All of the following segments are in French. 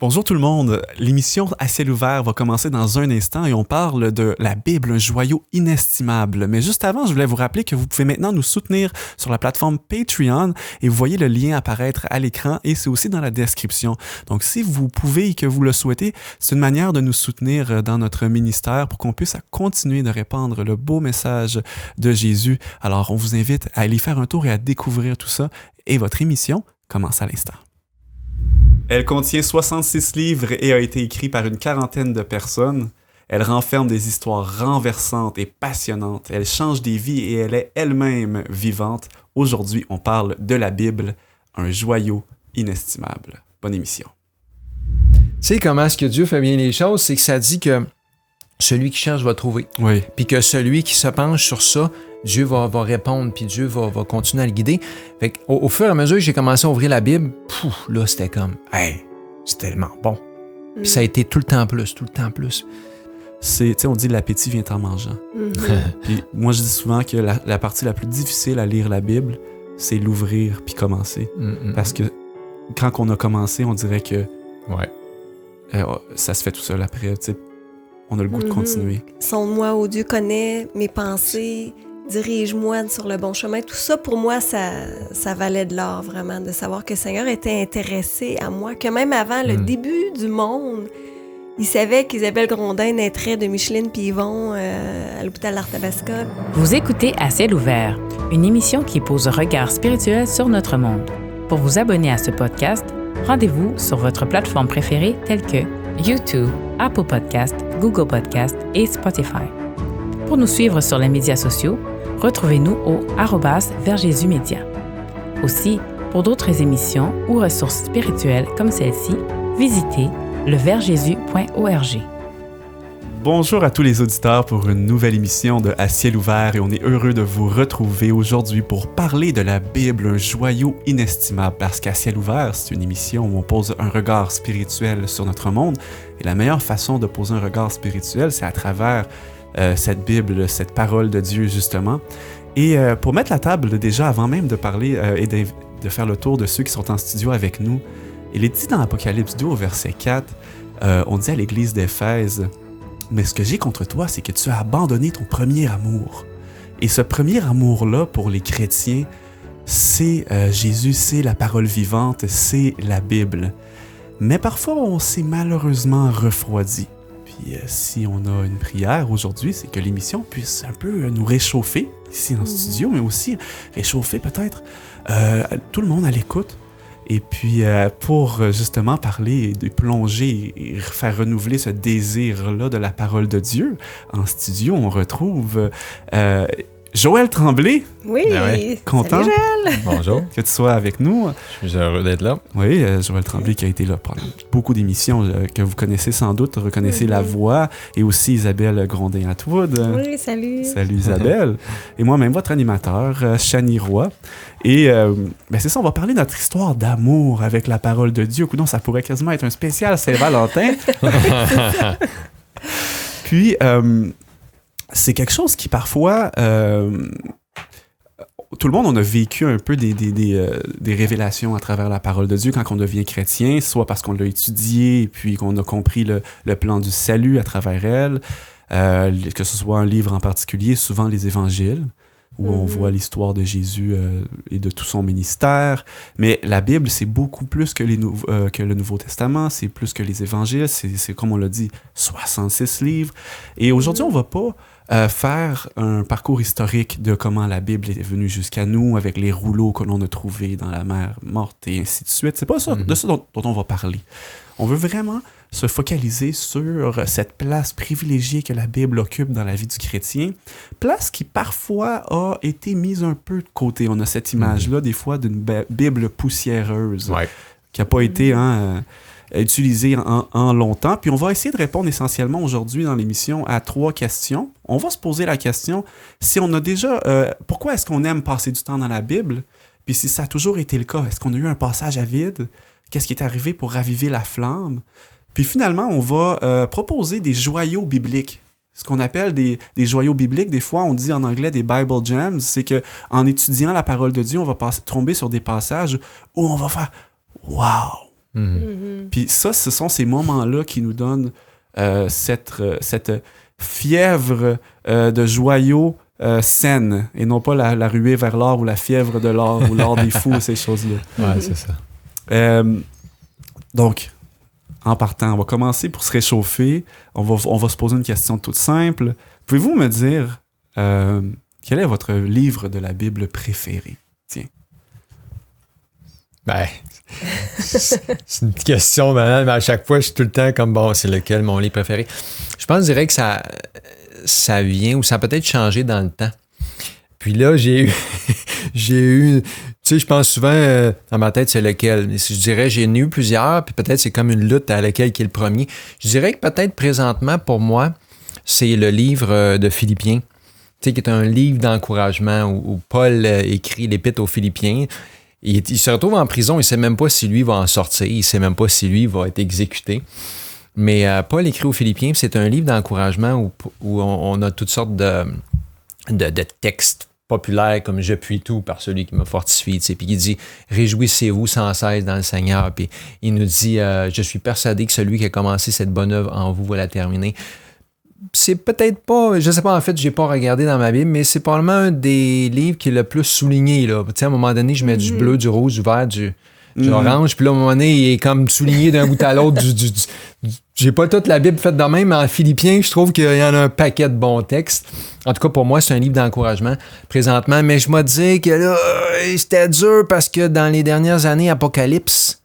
Bonjour tout le monde, l'émission À ciel ouvert va commencer dans un instant et on parle de la Bible, un joyau inestimable. Mais juste avant, je voulais vous rappeler que vous pouvez maintenant nous soutenir sur la plateforme Patreon et vous voyez le lien apparaître à l'écran et c'est aussi dans la description. Donc si vous pouvez et que vous le souhaitez, c'est une manière de nous soutenir dans notre ministère pour qu'on puisse continuer de répandre le beau message de Jésus. Alors on vous invite à aller faire un tour et à découvrir tout ça et votre émission commence à l'instant. Elle contient 66 livres et a été écrite par une quarantaine de personnes. Elle renferme des histoires renversantes et passionnantes. Elle change des vies et elle est elle-même vivante. Aujourd'hui, on parle de la Bible, un joyau inestimable. Bonne émission. Tu sais comment est-ce que Dieu fait bien les choses? C'est que ça dit que celui qui cherche va trouver. Oui. Puis que celui qui se penche sur ça, Dieu va répondre, puis Dieu va continuer à le guider. Fait qu'au fur et à mesure que j'ai commencé à ouvrir la Bible, là, c'était comme, hey, c'est tellement bon. Puis ça a été tout le temps plus. Tu sais, on dit l'appétit vient en mangeant. Puis moi, je dis souvent que la partie la plus difficile à lire la Bible, c'est l'ouvrir puis commencer. Parce que quand on a commencé, on dirait que ça se fait tout seul après. Tu sais, on a le goût de continuer. Sonde-moi, ô Dieu, connais mes pensées, dirige-moi sur le bon chemin. Tout ça, pour moi, ça valait de l'or, vraiment, de savoir que le Seigneur était intéressé à moi, que même avant le début du monde, il savait qu'Isabelle Grondin naîtrait de Micheline puis Yvon à l'hôpital d'Arthabasca. Vous écoutez À ciel ouvert, une émission qui pose un regard spirituel sur notre monde. Pour vous abonner à ce podcast, rendez-vous sur votre plateforme préférée telle que YouTube, Apple Podcasts, Google Podcasts et Spotify. Pour nous suivre sur les médias sociaux, retrouvez-nous au @VersJésusMédia. Aussi, pour d'autres émissions ou ressources spirituelles comme celle-ci, visitez leversjésus.org. Bonjour à tous les auditeurs pour une nouvelle émission de À ciel ouvert et on est heureux de vous retrouver aujourd'hui pour parler de la Bible, un joyau inestimable parce qu'À ciel ouvert, c'est une émission où on pose un regard spirituel sur notre monde et la meilleure façon de poser un regard spirituel, c'est à travers cette Bible, cette parole de Dieu justement. Et pour mettre la table déjà avant même de parler et de faire le tour de ceux qui sont en studio avec nous, il est dit dans Apocalypse 2 au verset 4, on dit à l'église d'Éphèse: mais ce que j'ai contre toi, c'est que tu as abandonné ton premier amour. Et ce premier amour-là, pour les chrétiens, c'est Jésus, c'est la parole vivante, c'est la Bible. Mais parfois, on s'est malheureusement refroidi. Puis si on a une prière aujourd'hui, c'est que l'émission puisse un peu nous réchauffer ici en studio, mais aussi réchauffer peut-être tout le monde à l'écoute. Et puis, pour justement parler et de plonger et faire renouveler ce désir-là de la parole de Dieu, en studio, on retrouve Joël Tremblay. Oui, content. Salut Joël. Bonjour. Que tu sois avec nous. Je suis heureux d'être là. Oui, Joël Tremblay qui a été là pendant beaucoup d'émissions que vous connaissez sans doute, reconnaissez la voix, et aussi Isabelle Grondin-Atwood. Oui, salut. Salut Isabelle. Et moi-même, votre animateur, Chani Roy. Et c'est ça, on va parler de notre histoire d'amour avec la parole de Dieu. Coudonc, ça pourrait quasiment être un spécial Saint-Valentin. Puis, c'est quelque chose qui parfois... tout le monde, on a vécu un peu des révélations à travers la parole de Dieu quand on devient chrétien, soit parce qu'on l'a étudié et puis qu'on a compris le plan du salut à travers elle, que ce soit un livre en particulier, souvent les évangiles, où on voit l'histoire de Jésus et de tout son ministère. Mais la Bible, c'est beaucoup plus que le Nouveau Testament, c'est plus que les évangiles, c'est comme on l'a dit, 66 livres. Et aujourd'hui, on va pas faire un parcours historique de comment la Bible est venue jusqu'à nous, avec les rouleaux que l'on a trouvés dans la mer morte et ainsi de suite. C'est pas ça, de ça dont on va parler. On veut vraiment se focaliser sur cette place privilégiée que la Bible occupe dans la vie du chrétien, place qui parfois a été mise un peu de côté. On a cette image-là, des fois, d'une Bible poussiéreuse, qui n'a pas été utilisée en longtemps. Puis on va essayer de répondre essentiellement aujourd'hui dans l'émission à 3 questions. On va se poser la question, si on a déjà... pourquoi est-ce qu'on aime passer du temps dans la Bible? Puis si ça a toujours été le cas, est-ce qu'on a eu un passage à vide? Qu'est-ce qui est arrivé pour raviver la flamme? Puis finalement, on va proposer des joyaux bibliques. Ce qu'on appelle des joyaux bibliques, des fois on dit en anglais des Bible Gems, c'est qu'en étudiant la parole de Dieu, on va tomber sur des passages où on va faire « Wow! » Puis ça, ce sont ces moments-là qui nous donnent cette fièvre de joyaux saine, et non pas la ruée vers l'or ou la fièvre de l'or ou l'or des fous, ces choses-là. Ouais, c'est ça. Donc, en partant, on va commencer pour se réchauffer. On va se poser une question toute simple. Pouvez-vous me dire quel est votre livre de la Bible préféré? Tiens. Ben, c'est une question banale, mais à chaque fois, je suis tout le temps comme, bon, c'est lequel mon livre préféré? Je pense, je dirais que ça vient ou ça a peut-être changé dans le temps. Puis là, j'ai eu, tu sais, je pense souvent, dans ma tête, c'est lequel. Mais je dirais, j'en ai eu plusieurs, puis peut-être c'est comme une lutte à laquelle qui est le premier. Je dirais que peut-être présentement, pour moi, c'est le livre de Philippiens, tu sais, qui est un livre d'encouragement où Paul écrit l'épître aux Philippiens. Il se retrouve en prison, il ne sait même pas si lui va en sortir, il ne sait même pas si lui va être exécuté. Mais Paul écrit aux Philippiens, c'est un livre d'encouragement où on a toutes sortes de textes populaires comme « Je puis tout par celui qui me fortifie », puis il dit « Réjouissez-vous sans cesse dans le Seigneur », puis il nous dit « Je suis persuadé que celui qui a commencé cette bonne œuvre en vous va la terminer ». C'est peut-être pas, je sais pas, en fait, j'ai pas regardé dans ma Bible, mais c'est probablement un des livres qui est le plus souligné, là. Tu sais, à un moment donné, je mets du bleu, du rouge, du vert, du orange, puis là, à un moment donné, il est comme souligné d'un bout à l'autre. J'ai pas toute la Bible faite de même, mais en Philippiens, je trouve qu'il y en a un paquet de bons textes. En tout cas, pour moi, c'est un livre d'encouragement présentement, mais je me dis que là, c'était dur parce que dans les dernières années, Apocalypse,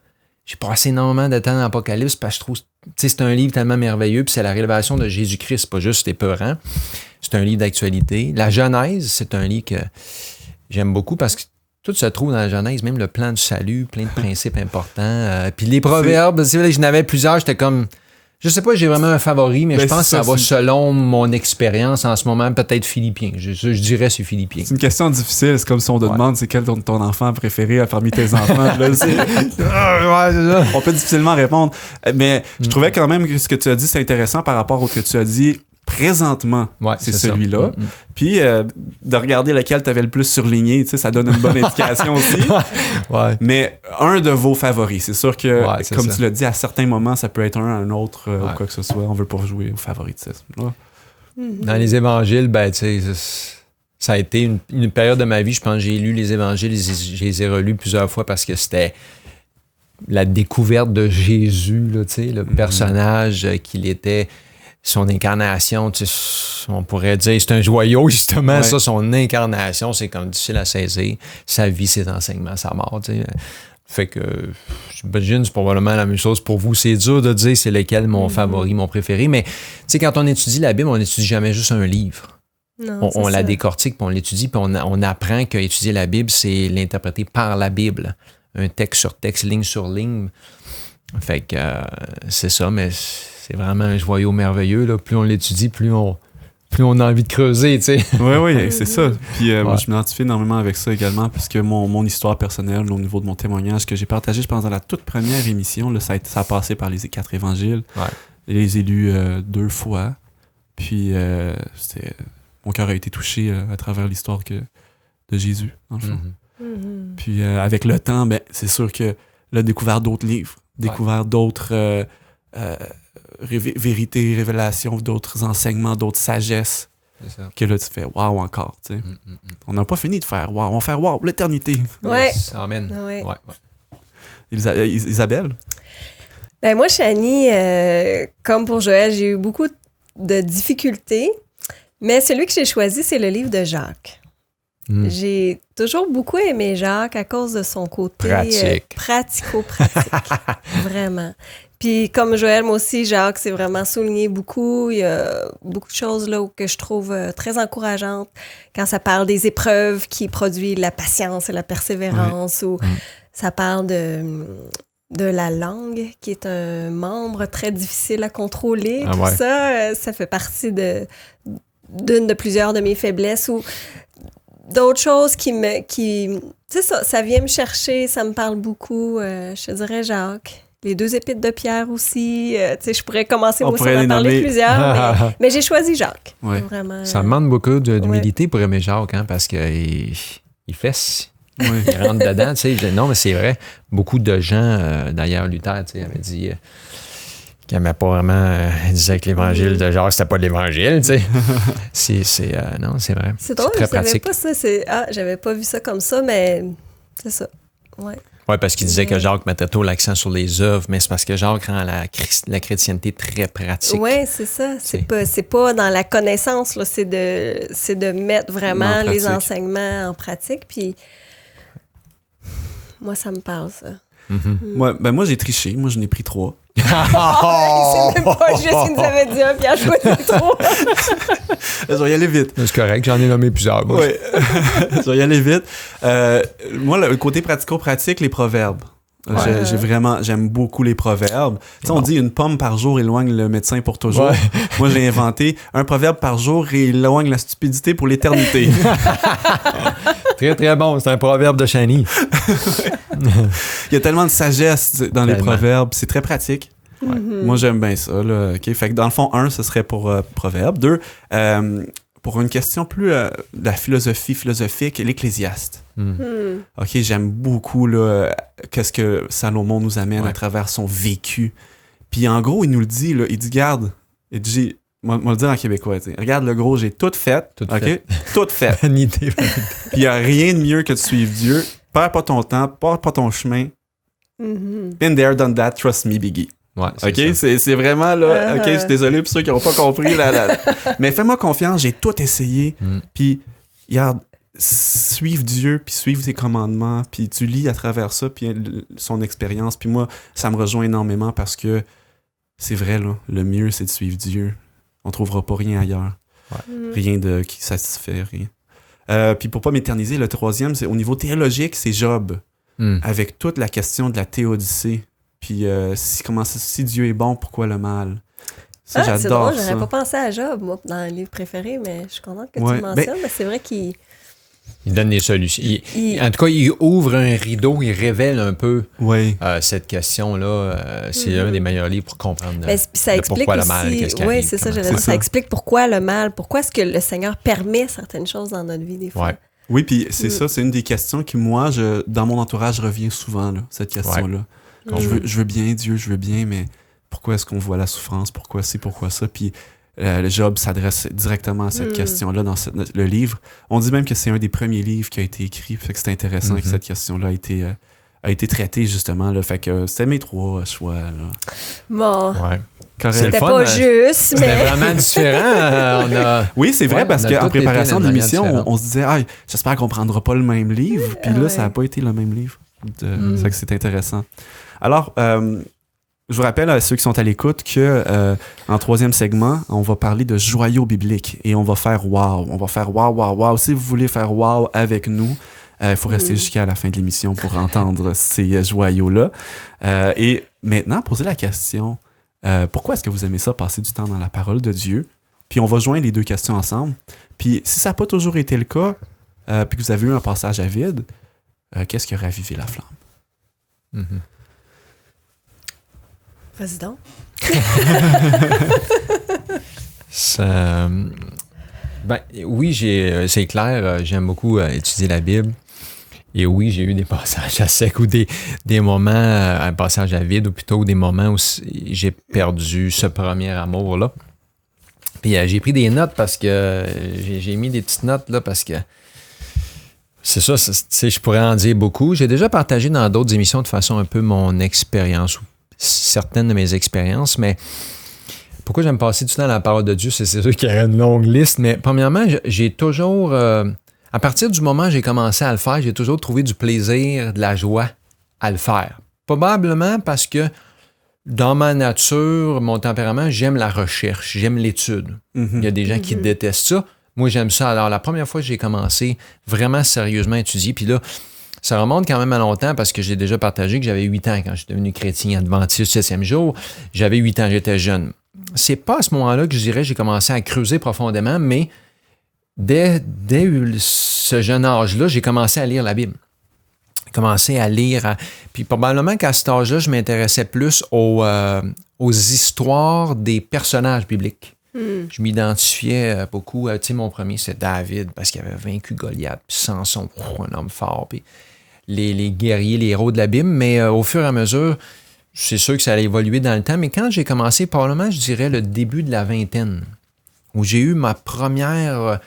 j'ai passé énormément de temps dans Apocalypse parce que je trouve, tu sais, c'est un livre tellement merveilleux, puis c'est la révélation de Jésus-Christ, c'est pas juste épeurant. C'est un livre d'actualité. La Genèse, c'est un livre que j'aime beaucoup parce que tout se trouve dans la Genèse, même le plan du salut, plein de principes importants. Puis les proverbes, je n'avais plusieurs, j'étais comme... Je sais pas, j'ai vraiment un favori, mais je pense que ça va selon mon expérience en ce moment, peut-être Philippiens. Je dirais c'est Philippiens. C'est une question difficile, c'est comme si on te demande c'est quel ton enfant préféré parmi tes enfants. Là, c'est ça. On peut difficilement répondre. Mais je trouvais quand même que ce que tu as dit, c'est intéressant par rapport au que tu as dit présentement. Ouais, c'est celui-là. Puis de regarder lequel tu avais le plus surligné, tu sais, ça donne une bonne indication aussi. Ouais. Mais un de vos favoris, c'est sûr que, comme ça. tu l'as dit, à certains moments, ça peut être un autre ou quoi que ce soit. On veut pas jouer au favoritisme. Dans les évangiles, ben, tu sais, ça a été une période de ma vie, je pense que j'ai lu les évangiles, je les ai relus plusieurs fois parce que c'était la découverte de Jésus, là, tu sais, le personnage qu'il était, son incarnation, tu sais, on pourrait dire, c'est un joyau, justement, ça, son incarnation, c'est comme difficile à saisir, sa vie, ses enseignements, sa mort, tu sais. Fait que, j'imagine, c'est probablement la même chose pour vous. C'est dur de dire c'est lequel mon favori, mon préféré, mais, tu sais, quand on étudie la Bible, on n'étudie jamais juste un livre. Non, on la décortique, puis on l'étudie, puis on apprend qu'étudier la Bible, c'est l'interpréter par la Bible. Un texte sur texte, ligne sur ligne. Fait que c'est ça, mais c'est vraiment un joyau merveilleux. Là. Plus on l'étudie, plus on a envie de creuser, tu sais. Oui, c'est ça. Puis moi, je m'identifie énormément avec ça également, parce que mon histoire personnelle, au niveau de mon témoignage que j'ai partagé, je pense, dans la toute première émission, là, ça a passé par les 4 évangiles. Ouais. Je les ai lus 2 fois. Puis mon cœur a été touché à travers l'histoire de Jésus, dans le fond. Puis avec le temps, ben, c'est sûr que là, découvert d'autres livres, découvert d'autres vérités, révélations, d'autres enseignements, d'autres sagesses. Que là, tu fais wow encore. Tu sais. On n'a pas fini de faire wow. On va faire wow l'éternité. Ouais. Amen. Ouais. Isabelle? Ben moi, Chani, comme pour Joël, j'ai eu beaucoup de difficultés. Mais celui que j'ai choisi, c'est le livre de Jacques. J'ai toujours beaucoup aimé Jacques à cause de son côté pratico-pratique. Vraiment. Puis comme Joël, moi aussi, Jacques, c'est vraiment souligné beaucoup. Il y a beaucoup de choses là que je trouve très encourageantes quand ça parle des épreuves qui produisent la patience et la persévérance, ou ça parle de la langue, qui est un membre très difficile à contrôler. Tout ça, ça fait partie d'une de plusieurs de mes faiblesses, ou d'autres choses qui tu sais, ça vient me chercher, ça me parle beaucoup. Je te dirais Jacques. Les 2 épîtres de Pierre aussi. Tu sais, je pourrais commencer aussi à en parler plusieurs, mais j'ai choisi Jacques. Ouais. Vraiment, ça demande beaucoup d'humilité pour aimer Jacques, hein, parce qu'il fesse. Ouais. Il rentre dedans, tu sais. Non, mais c'est vrai. Beaucoup de gens, d'ailleurs, Luther, tu sais, avait dit qu'il n'aimait pas vraiment... il disait que l'évangile de Jacques, c'était pas l'évangile, tu sais. Non, c'est vrai. C'est drôle, très je savais pratique. pas ça. J'avais pas vu ça comme ça, mais c'est ça. Ouais. Oui, parce qu'il disait que Jacques mettait trop l'accent sur les œuvres, mais c'est parce que Jacques rend la chrétienté très pratique. Oui, c'est ça. C'est pas dans la connaissance, là, c'est de mettre vraiment les enseignements en pratique. Puis moi, ça me parle, ça. Moi, j'ai triché. Moi, je n'ai pris 3. C'est même pas juste qu'il nous avait dit un, puis il a choisi 3. Je vais y aller vite. C'est correct, j'en ai nommé plusieurs. Oui. Je vais y aller vite. Moi, le côté pratico-pratique, les proverbes. Ouais. J'aime beaucoup les proverbes. Tu sais, on dit une pomme par jour éloigne le médecin pour toujours. Ouais. Moi, j'ai inventé un proverbe par jour éloigne la stupidité pour l'éternité. Très, très bon. C'est un proverbe de Chani. Il y a tellement de sagesse dans les proverbes. C'est très pratique. Ouais. Moi, j'aime bien ça. Là. Okay? Fait que dans le fond, 1, ce serait pour proverbe. 2, pour une question plus de la philosophie philosophique, l'Ecclésiaste. OK, j'aime beaucoup là, qu'est-ce que Salomon nous amène à travers son vécu. Puis en gros, il nous le dit, là, il dit, garde, il dit, moi le dire en québécois, regarde le gros, j'ai tout fait. Tout fait. Vanité. Puis il n'y a rien de mieux que de suivre Dieu. Perds pas ton temps, perds pas ton chemin. Been there, done that, trust me, Biggie. Ouais, OK, c'est vraiment là. OK, je suis désolé pour ceux qui n'ont pas compris. Mais fais-moi confiance, j'ai tout essayé. Puis, regarde, suivre Dieu, puis suivre ses commandements, puis tu lis à travers ça, puis son expérience. Puis moi, ça me rejoint énormément parce que c'est vrai, là, le mieux, c'est de suivre Dieu. On trouvera pas rien ailleurs. Ouais. Rien qui satisfait, rien. Puis pour pas m'éterniser, le 3e, c'est au niveau théologique, c'est Job. Avec toute la question de la théodicée. Puis si Dieu est bon, pourquoi le mal? Ça, j'adore ça. J'aurais pas pensé à Job, moi, dans les livres préférés, mais je suis contente que tu le mentionnes. Mais c'est vrai qu'il... Il donne des solutions. En tout cas, il ouvre un rideau, il révèle un peu cette question-là. C'est un des meilleurs livres pour comprendre ça explique pourquoi aussi, le mal, qu'est-ce qui arrive. Oui, c'est ça, j'allais dire. Ça explique pourquoi le mal, pourquoi est-ce que le Seigneur permet certaines choses dans notre vie, des fois. Ouais. Oui, puis c'est ça, c'est une des questions qui, moi, dans mon entourage, revient souvent, là, cette question-là. Je veux bien, Dieu, je veux bien, mais pourquoi est-ce qu'on voit la souffrance? Pourquoi c'est, pourquoi ça? Puis le Job s'adresse directement à cette question-là dans le livre. On dit même que c'est un des premiers livres qui a été écrit, fait que c'est intéressant que cette question-là a été traitée, justement. Là, fait que c'était mes 3 choix. Là. Bon. Ouais. C'était pas juste, mais... C'était vraiment différent. Oui, c'est vrai, parce qu'en préparation de l'émission, on se disait « j'espère qu'on prendra pas le même livre », puis là, ça n'a pas été le même livre. Fait que c'est intéressant. Alors, je vous rappelle à ceux qui sont à l'écoute que en 3e segment, on va parler de joyaux bibliques et on va faire wow. On va faire wow. Si vous voulez faire wow avec nous, il faut rester jusqu'à la fin de l'émission pour entendre ces joyaux-là. Et maintenant, posez la question, pourquoi est-ce que vous aimez ça, passer du temps dans la parole de Dieu? Puis on va joindre les 2 questions ensemble. Puis si ça n'a pas toujours été le cas, puis que vous avez eu un passage à vide, qu'est-ce qui a ravivé la flamme? Vas-y donc. Oui, c'est clair, j'aime beaucoup étudier la Bible. Et oui, j'ai eu des passages à sec ou des moments, un passage à vide, ou plutôt des moments où j'ai perdu ce premier amour-là. Puis j'ai pris des notes parce que j'ai mis des petites notes là parce que c'est ça, je pourrais en dire beaucoup. J'ai déjà partagé dans d'autres émissions de façon un peu mon expérience ou certaines de mes expériences, mais pourquoi j'aime passer du temps dans la parole de Dieu, c'est sûr qu'il y a une longue liste, mais premièrement, j'ai toujours, à partir du moment où j'ai commencé à le faire, j'ai toujours trouvé du plaisir, de la joie à le faire. Probablement parce que dans ma nature, mon tempérament, j'aime la recherche, j'aime l'étude. Il y a des gens qui détestent ça. Moi, j'aime ça. Alors, la première fois que j'ai commencé vraiment sérieusement à étudier, puis là, ça remonte quand même à longtemps parce que j'ai déjà partagé que j'avais 8 ans quand je suis devenu chrétien adventiste 7e jour. J'avais 8 ans, j'étais jeune. C'est pas à ce moment-là que je dirais que j'ai commencé à creuser profondément, mais dès ce jeune âge-là, j'ai commencé à lire la Bible. J'ai commencé à lire. Puis probablement qu'à cet âge-là, je m'intéressais plus aux histoires des personnages bibliques. Je m'identifiais beaucoup. Tu sais, mon premier, c'est David, parce qu'il avait vaincu Goliath, puis Samson, un homme fort, puis les guerriers, les héros de la Bible. Mais au fur et à mesure, c'est sûr que ça allait évoluer dans le temps. Mais quand j'ai commencé, probablement, je dirais le début de la vingtaine, où j'ai eu ma première...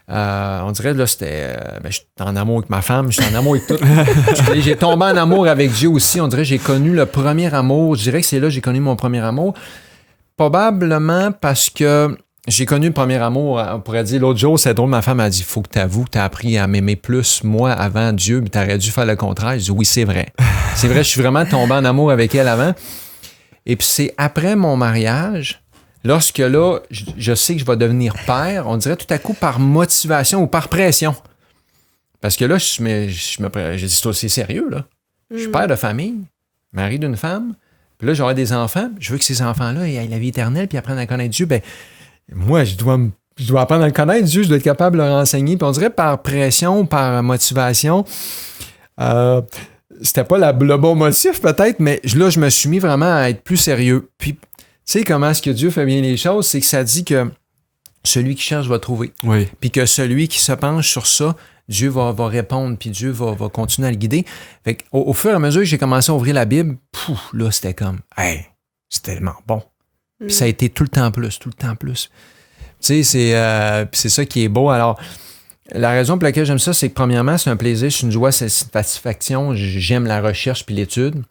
on dirait, là, c'était... j'étais en amour avec ma femme, j'étais en amour avec tout. J'ai tombé en amour avec Dieu aussi. On dirait que j'ai connu le premier amour. Je dirais que c'est là que j'ai connu mon premier amour. Probablement parce que j'ai connu le premier amour. On pourrait dire, l'autre jour, c'est drôle, ma femme a dit, faut que tu avoues que tu as appris à m'aimer plus, moi, avant Dieu, mais tu aurais dû faire le contraire. Je dis, oui, c'est vrai. C'est vrai, je suis vraiment tombé en amour avec elle avant. Et puis c'est après mon mariage... Lorsque là, je sais que je vais devenir père, on dirait tout à coup par motivation ou par pression. Parce que là, j'ai dit, c'est sérieux, là. Je suis père de famille, mari d'une femme, puis là, j'aurai des enfants. Je veux que ces enfants-là aient la vie éternelle puis apprennent à connaître Dieu. Ben, moi, je dois apprendre à le connaître, Dieu, je dois être capable de le renseigner. Puis on dirait par pression, par motivation. C'était pas le bon motif, peut-être, mais là, je me suis mis vraiment à être plus sérieux. Puis, tu sais comment est-ce que Dieu fait bien les choses? C'est que ça dit que celui qui cherche va trouver. Oui. Puis que celui qui se penche sur ça, Dieu va répondre, puis Dieu va continuer à le guider. Fait au fur et à mesure que j'ai commencé à ouvrir la Bible, là, c'était comme, hey, c'est tellement bon. Puis ça a été tout le temps plus. Tu sais, c'est ça qui est beau. Alors, la raison pour laquelle j'aime ça, c'est que premièrement, c'est un plaisir, c'est une joie, c'est une satisfaction. J'aime la recherche puis l'étude.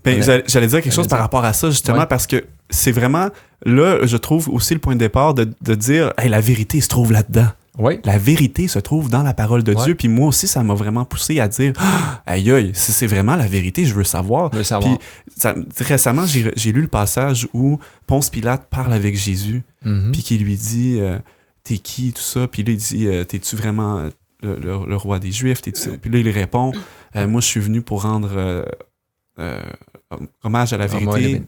Ben, j'allais dire quelque chose par rapport à ça, justement, parce que c'est vraiment, là, je trouve aussi le point de départ de dire, hey, la vérité se trouve là-dedans. Oui. La vérité se trouve dans la parole de Dieu. Puis moi aussi, ça m'a vraiment poussé à dire, aïe, aïe, si c'est vraiment la vérité, je veux savoir. Puis récemment, j'ai lu le passage où Ponce Pilate parle avec Jésus, puis qui lui dit, t'es qui, tout ça. Puis là, il dit, t'es-tu vraiment le roi des Juifs? Puis là, il répond, moi, je suis venu pour rendre... hommage à la vérité.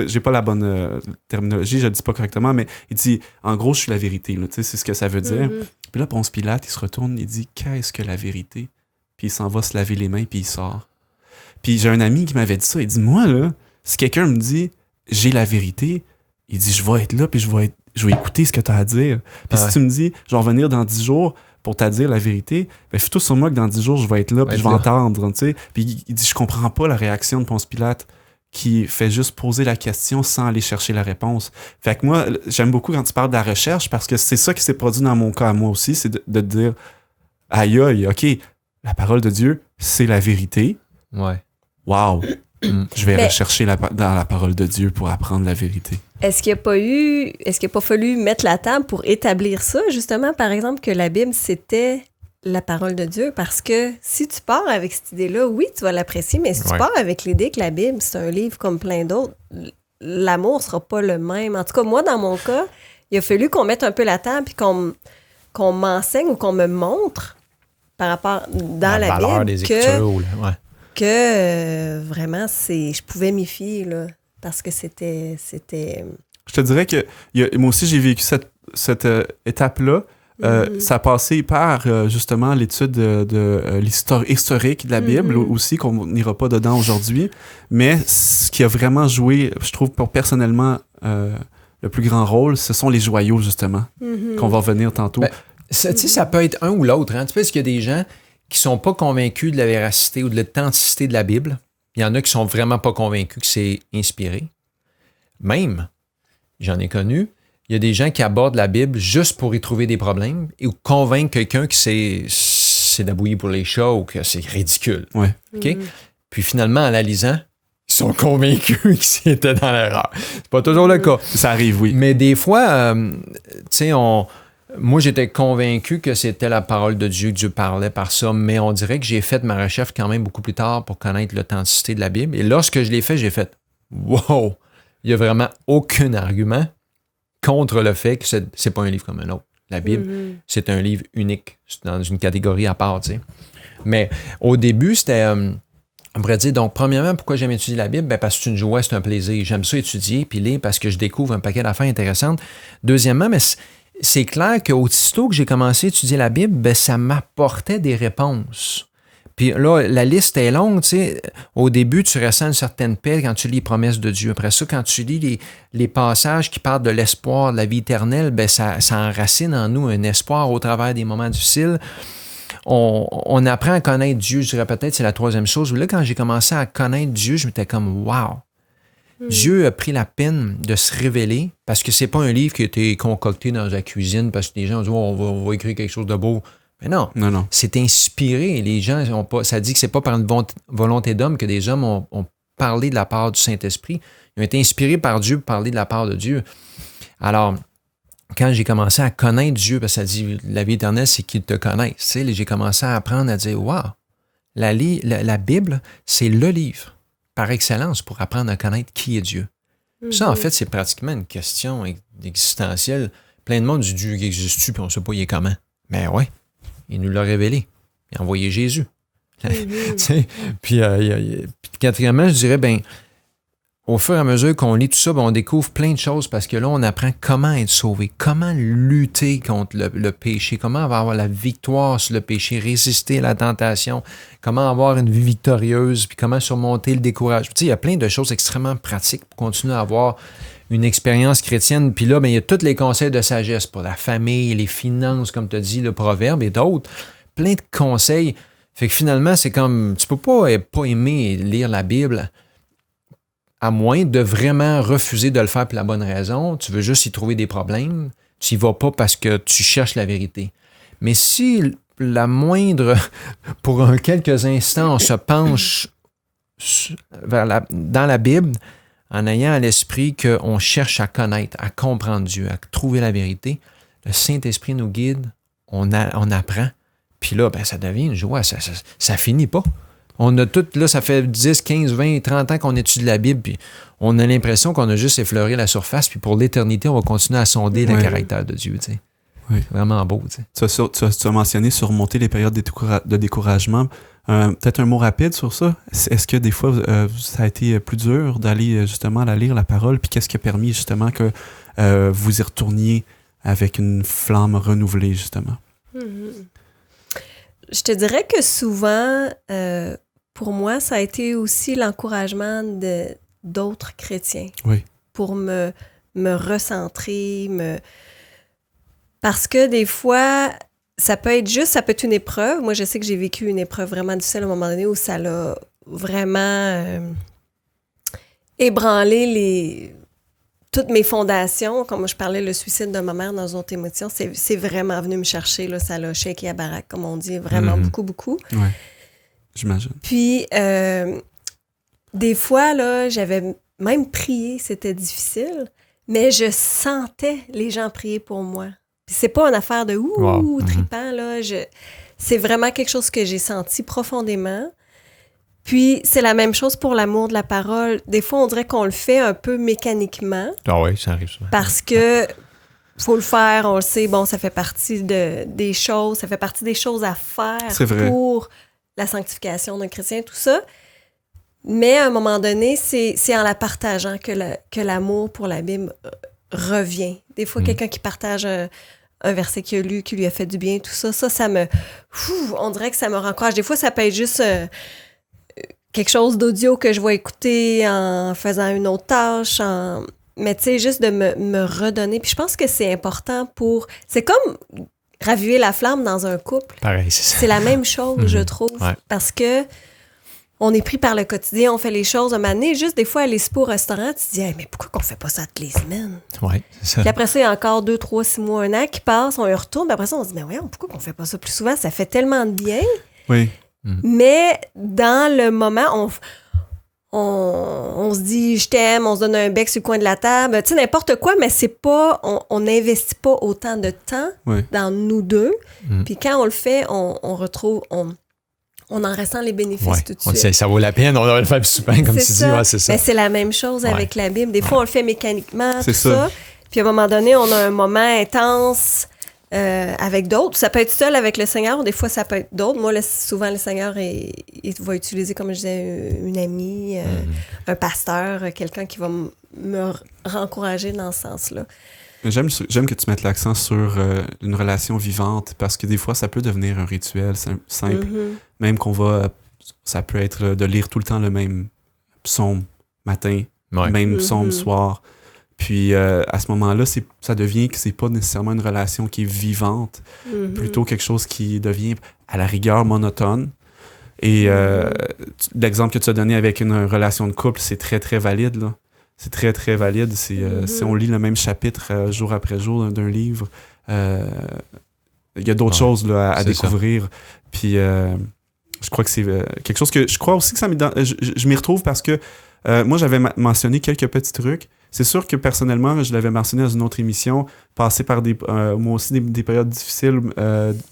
J'ai pas la bonne terminologie, je le dis pas correctement, mais il dit, en gros, je suis la vérité. Là, c'est ce que ça veut dire. Puis là, Ponce Pilate, il se retourne, il dit, qu'est-ce que la vérité? Puis il s'en va se laver les mains, puis il sort. Puis j'ai un ami qui m'avait dit ça, il dit, moi, là, si quelqu'un me dit, j'ai la vérité, il dit, je vais être là, puis je vais écouter ce que tu as à dire. Puis si tu me dis, je vais revenir dans 10 jours, pour te dire la vérité, ben fais-toi sur moi que dans 10 jours, je vais être là, puis je vais entendre, tu sais. Puis il dit, je comprends pas la réaction de Ponce Pilate qui fait juste poser la question sans aller chercher la réponse. Fait que moi, j'aime beaucoup quand tu parles de la recherche, parce que c'est ça qui s'est produit dans mon cas à moi aussi, c'est de te dire, aïe, aïe, OK, la parole de Dieu, c'est la vérité. Ouais. Wow! Je vais rechercher dans la parole de Dieu pour apprendre la vérité. Est-ce qu'il n'a pas fallu mettre la table pour établir ça, justement, par exemple, que la Bible, c'était la parole de Dieu? Parce que si tu pars avec cette idée-là, oui, tu vas l'apprécier, mais si tu pars avec l'idée que la Bible, c'est un livre comme plein d'autres, l'amour sera pas le même. En tout cas, moi, dans mon cas, il a fallu qu'on mette un peu la table puis qu'on m'enseigne ou qu'on me montre par rapport dans la Bible des Écritures, que vraiment, je pouvais m'y fier, là, parce que c'était... Je te dirais que moi aussi, j'ai vécu cette étape-là. Ça a passé par, justement, l'étude de l'histoire historique de la Bible aussi, qu'on n'ira pas dedans aujourd'hui. Mais ce qui a vraiment joué, je trouve, personnellement, le plus grand rôle, ce sont les joyaux, justement, qu'on va revenir tantôt. Ben, ça peut être un ou l'autre. Hein? Tu sais, parce qu'il y a des gens qui sont pas convaincus de la véracité ou de l'authenticité de la Bible. Il y en a qui sont vraiment pas convaincus que c'est inspiré. Même, j'en ai connu, il y a des gens qui abordent la Bible juste pour y trouver des problèmes ou convaincre quelqu'un que c'est d'abouiller pour les chats ou que c'est ridicule. Ouais. OK? Puis finalement, en la lisant, ils sont convaincus qu'ils étaient dans l'erreur. C'est pas toujours le cas. Ça arrive, oui. Mais des fois, tu sais, moi, j'étais convaincu que c'était la parole de Dieu, que Dieu parlait par ça, mais on dirait que j'ai fait ma recherche quand même beaucoup plus tard pour connaître l'authenticité de la Bible. Et lorsque je l'ai fait, j'ai fait « Wow! » Il n'y a vraiment aucun argument contre le fait que c'est pas un livre comme un autre. La Bible, c'est un livre unique, c'est dans une catégorie à part, tu sais. Mais au début, c'était... on pourrait dire, donc, premièrement, pourquoi j'aime étudier la Bible? Ben, parce que c'est une joie, c'est un plaisir. J'aime ça étudier, puis lire, parce que je découvre un paquet d'affaires intéressantes. Deuxièmement, mais c'est clair qu'aussitôt que j'ai commencé à étudier la Bible, ben, ça m'apportait des réponses. Puis Puis là, la liste est longue, tu sais. Au début, tu ressens une certaine paix quand tu lis les promesses de Dieu. Après ça, quand tu lis les passages qui parlent de l'espoir, de la vie éternelle, ben ça enracine en nous un espoir au travers des moments difficiles. On apprend à connaître Dieu, je dirais peut-être, c'est la troisième chose. Là, quand j'ai commencé à connaître Dieu, je m'étais comme « wow ». Dieu a pris la peine de se révéler parce que c'est pas un livre qui a été concocté dans la cuisine parce que les gens disent oh, on va écrire quelque chose de beau. Mais non. C'est inspiré. Les gens ont pas. Ça dit que c'est pas par une volonté d'homme que des hommes ont parlé de la part du Saint-Esprit. Ils ont été inspirés par Dieu pour parler de la part de Dieu. Alors, quand j'ai commencé à connaître Dieu, parce que ça dit la vie éternelle, c'est qu'il te connaisse. Tu sais, j'ai commencé à apprendre à dire wow, la Bible, c'est le livre par excellence pour apprendre à connaître qui est Dieu. Ça, en fait, c'est pratiquement une question existentielle. Plein de monde dit Dieu qui existe-tu, puis on ne sait pas il est comment. Mais ouais, il nous l'a révélé. Il a envoyé Jésus. Puis quatrièmement, je dirais, au fur et à mesure qu'on lit tout ça, on découvre plein de choses parce que là, on apprend comment être sauvé, comment lutter contre le péché, comment avoir la victoire sur le péché, résister à la tentation, comment avoir une vie victorieuse, puis comment surmonter le découragement. Tu sais, il y a plein de choses extrêmement pratiques pour continuer à avoir une expérience chrétienne. Puis là, il y a tous les conseils de sagesse pour la famille, les finances, comme tu as dit, le proverbe et d'autres. Plein de conseils. Fait que finalement, c'est comme, tu peux pas aimer lire la Bible à moins de vraiment refuser de le faire pour la bonne raison, tu veux juste y trouver des problèmes, tu y vas pas parce que tu cherches la vérité. Mais si la moindre, pour quelques instants, on se penche dans la Bible, en ayant à l'esprit qu'on cherche à connaître, à comprendre Dieu, à trouver la vérité, le Saint-Esprit nous guide, on apprend, puis là, ça devient une joie, ça finit pas. On a tout, là, ça fait 10, 15, 20, 30 ans qu'on étudie la Bible, puis on a l'impression qu'on a juste effleuré la surface, puis pour l'éternité, on va continuer à sonder le caractère de Dieu, tu sais. Oui. C'est vraiment beau, tu sais. Tu as mentionné surmonter les périodes de découragement. Peut-être un mot rapide sur ça. Est-ce que des fois, ça a été plus dur d'aller justement à lire la parole, puis qu'est-ce qui a permis justement que vous y retourniez avec une flamme renouvelée, justement? Je te dirais que souvent, pour moi, ça a été aussi l'encouragement d'autres chrétiens. Oui. Pour me recentrer, parce que des fois, ça peut être une épreuve. Moi, je sais que j'ai vécu une épreuve vraiment difficile à un moment donné où ça l'a vraiment ébranlé toutes mes fondations. Comme je parlais, le suicide de ma mère dans une autre émotion, c'est vraiment venu me chercher. Là, ça l'a shaké à baraque, comme on dit, vraiment beaucoup. Oui, j'imagine. Puis, des fois, là, j'avais même prié, c'était difficile, mais je sentais les gens prier pour moi. Puis c'est pas une affaire de trippant, là. C'est vraiment quelque chose que j'ai senti profondément. Puis, c'est la même chose pour l'amour de la parole. Des fois, on dirait qu'on le fait un peu mécaniquement. Ah oui, ça arrive souvent. Parce que faut le faire, on le sait, ça fait partie des choses, ça fait partie des choses à faire pour la sanctification d'un chrétien, tout ça. Mais à un moment donné, c'est en la partageant que l'amour pour la Bible revient. Des fois, quelqu'un qui partage un verset qu'il a lu, qui lui a fait du bien, tout ça, ça me... on dirait que ça me rencourage. Des fois, ça peut être juste... quelque chose d'audio que je vais écouter en faisant une autre tâche, mais tu sais, juste de me redonner. Puis je pense que c'est important c'est comme raviver la flamme dans un couple. Pareil, c'est ça. C'est la même chose, je trouve, parce que on est pris par le quotidien, on fait les choses. Un moment donné, juste des fois, aller se au restaurant, tu te dis hey, mais pourquoi qu'on fait pas ça toutes les semaines? Oui, c'est ça. Puis après ça, il y a encore 2, 3, 6 mois, 1 an qui passent, on y retourne, puis après ça, on se dit mais voyons, pourquoi qu'on fait pas ça plus souvent? Ça fait tellement de bien. Oui. Mais dans le moment, on se dit je t'aime, on se donne un bec sur le coin de la table, tu sais, n'importe quoi, mais c'est pas, on n'investit pas autant de temps dans nous deux. Puis quand on le fait, on retrouve, on en ressent les bénéfices tout de suite. Ça vaut la peine, on devrait le faire plus souvent, comme tu dis. Ouais, c'est ça. Mais c'est la même chose avec la Bible. Des fois, on le fait mécaniquement, tout ça. Puis à un moment donné, on a un moment intense avec d'autres. Ça peut être seul avec le Seigneur, ou des fois, ça peut être d'autres. Moi, souvent, le Seigneur, il va utiliser, comme je disais, une amie, un pasteur, quelqu'un qui va me rencourager dans ce sens-là. J'aime que tu mettes l'accent sur une relation vivante parce que des fois, ça peut devenir un rituel simple. Même ça peut être de lire tout le temps le même psaume matin, même psaume soir. Puis à ce moment-là, ça devient que c'est pas nécessairement une relation qui est vivante, plutôt quelque chose qui devient à la rigueur monotone. Et l'exemple que tu as donné avec une relation de couple, c'est très, très valide, là. C'est très, très valide. Si on lit le même chapitre jour après jour d'un livre, il y a d'autres choses là, à découvrir. Puis je crois que c'est quelque chose que... Je crois aussi que je m'y retrouve parce que moi, j'avais mentionné quelques petits trucs. C'est sûr que personnellement, je l'avais mentionné dans une autre émission, passer par moi aussi des périodes difficiles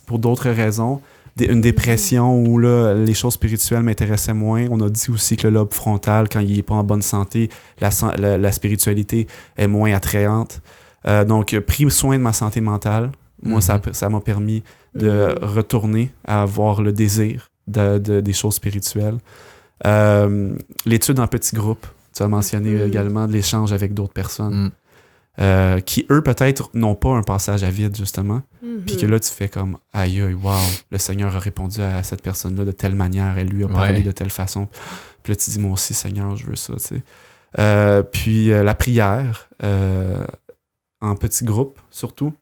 pour d'autres raisons. Une dépression où là, les choses spirituelles m'intéressaient moins. On a dit aussi que le lobe frontal, quand il n'est pas en bonne santé, la spiritualité est moins attrayante. Donc, pris soin de ma santé mentale. Moi, ça m'a permis de retourner à avoir le désir des choses spirituelles. L'étude en petits groupes. Tu as mentionné également de l'échange avec d'autres personnes. Qui, eux, peut-être, n'ont pas un passage à vide, justement. Puis que là, tu fais comme, aïe, wow, le Seigneur a répondu à cette personne-là de telle manière, elle lui a parlé de telle façon. Puis là, tu dis, moi aussi, Seigneur, je veux ça, tu sais. Puis la prière, en petits groupes, surtout.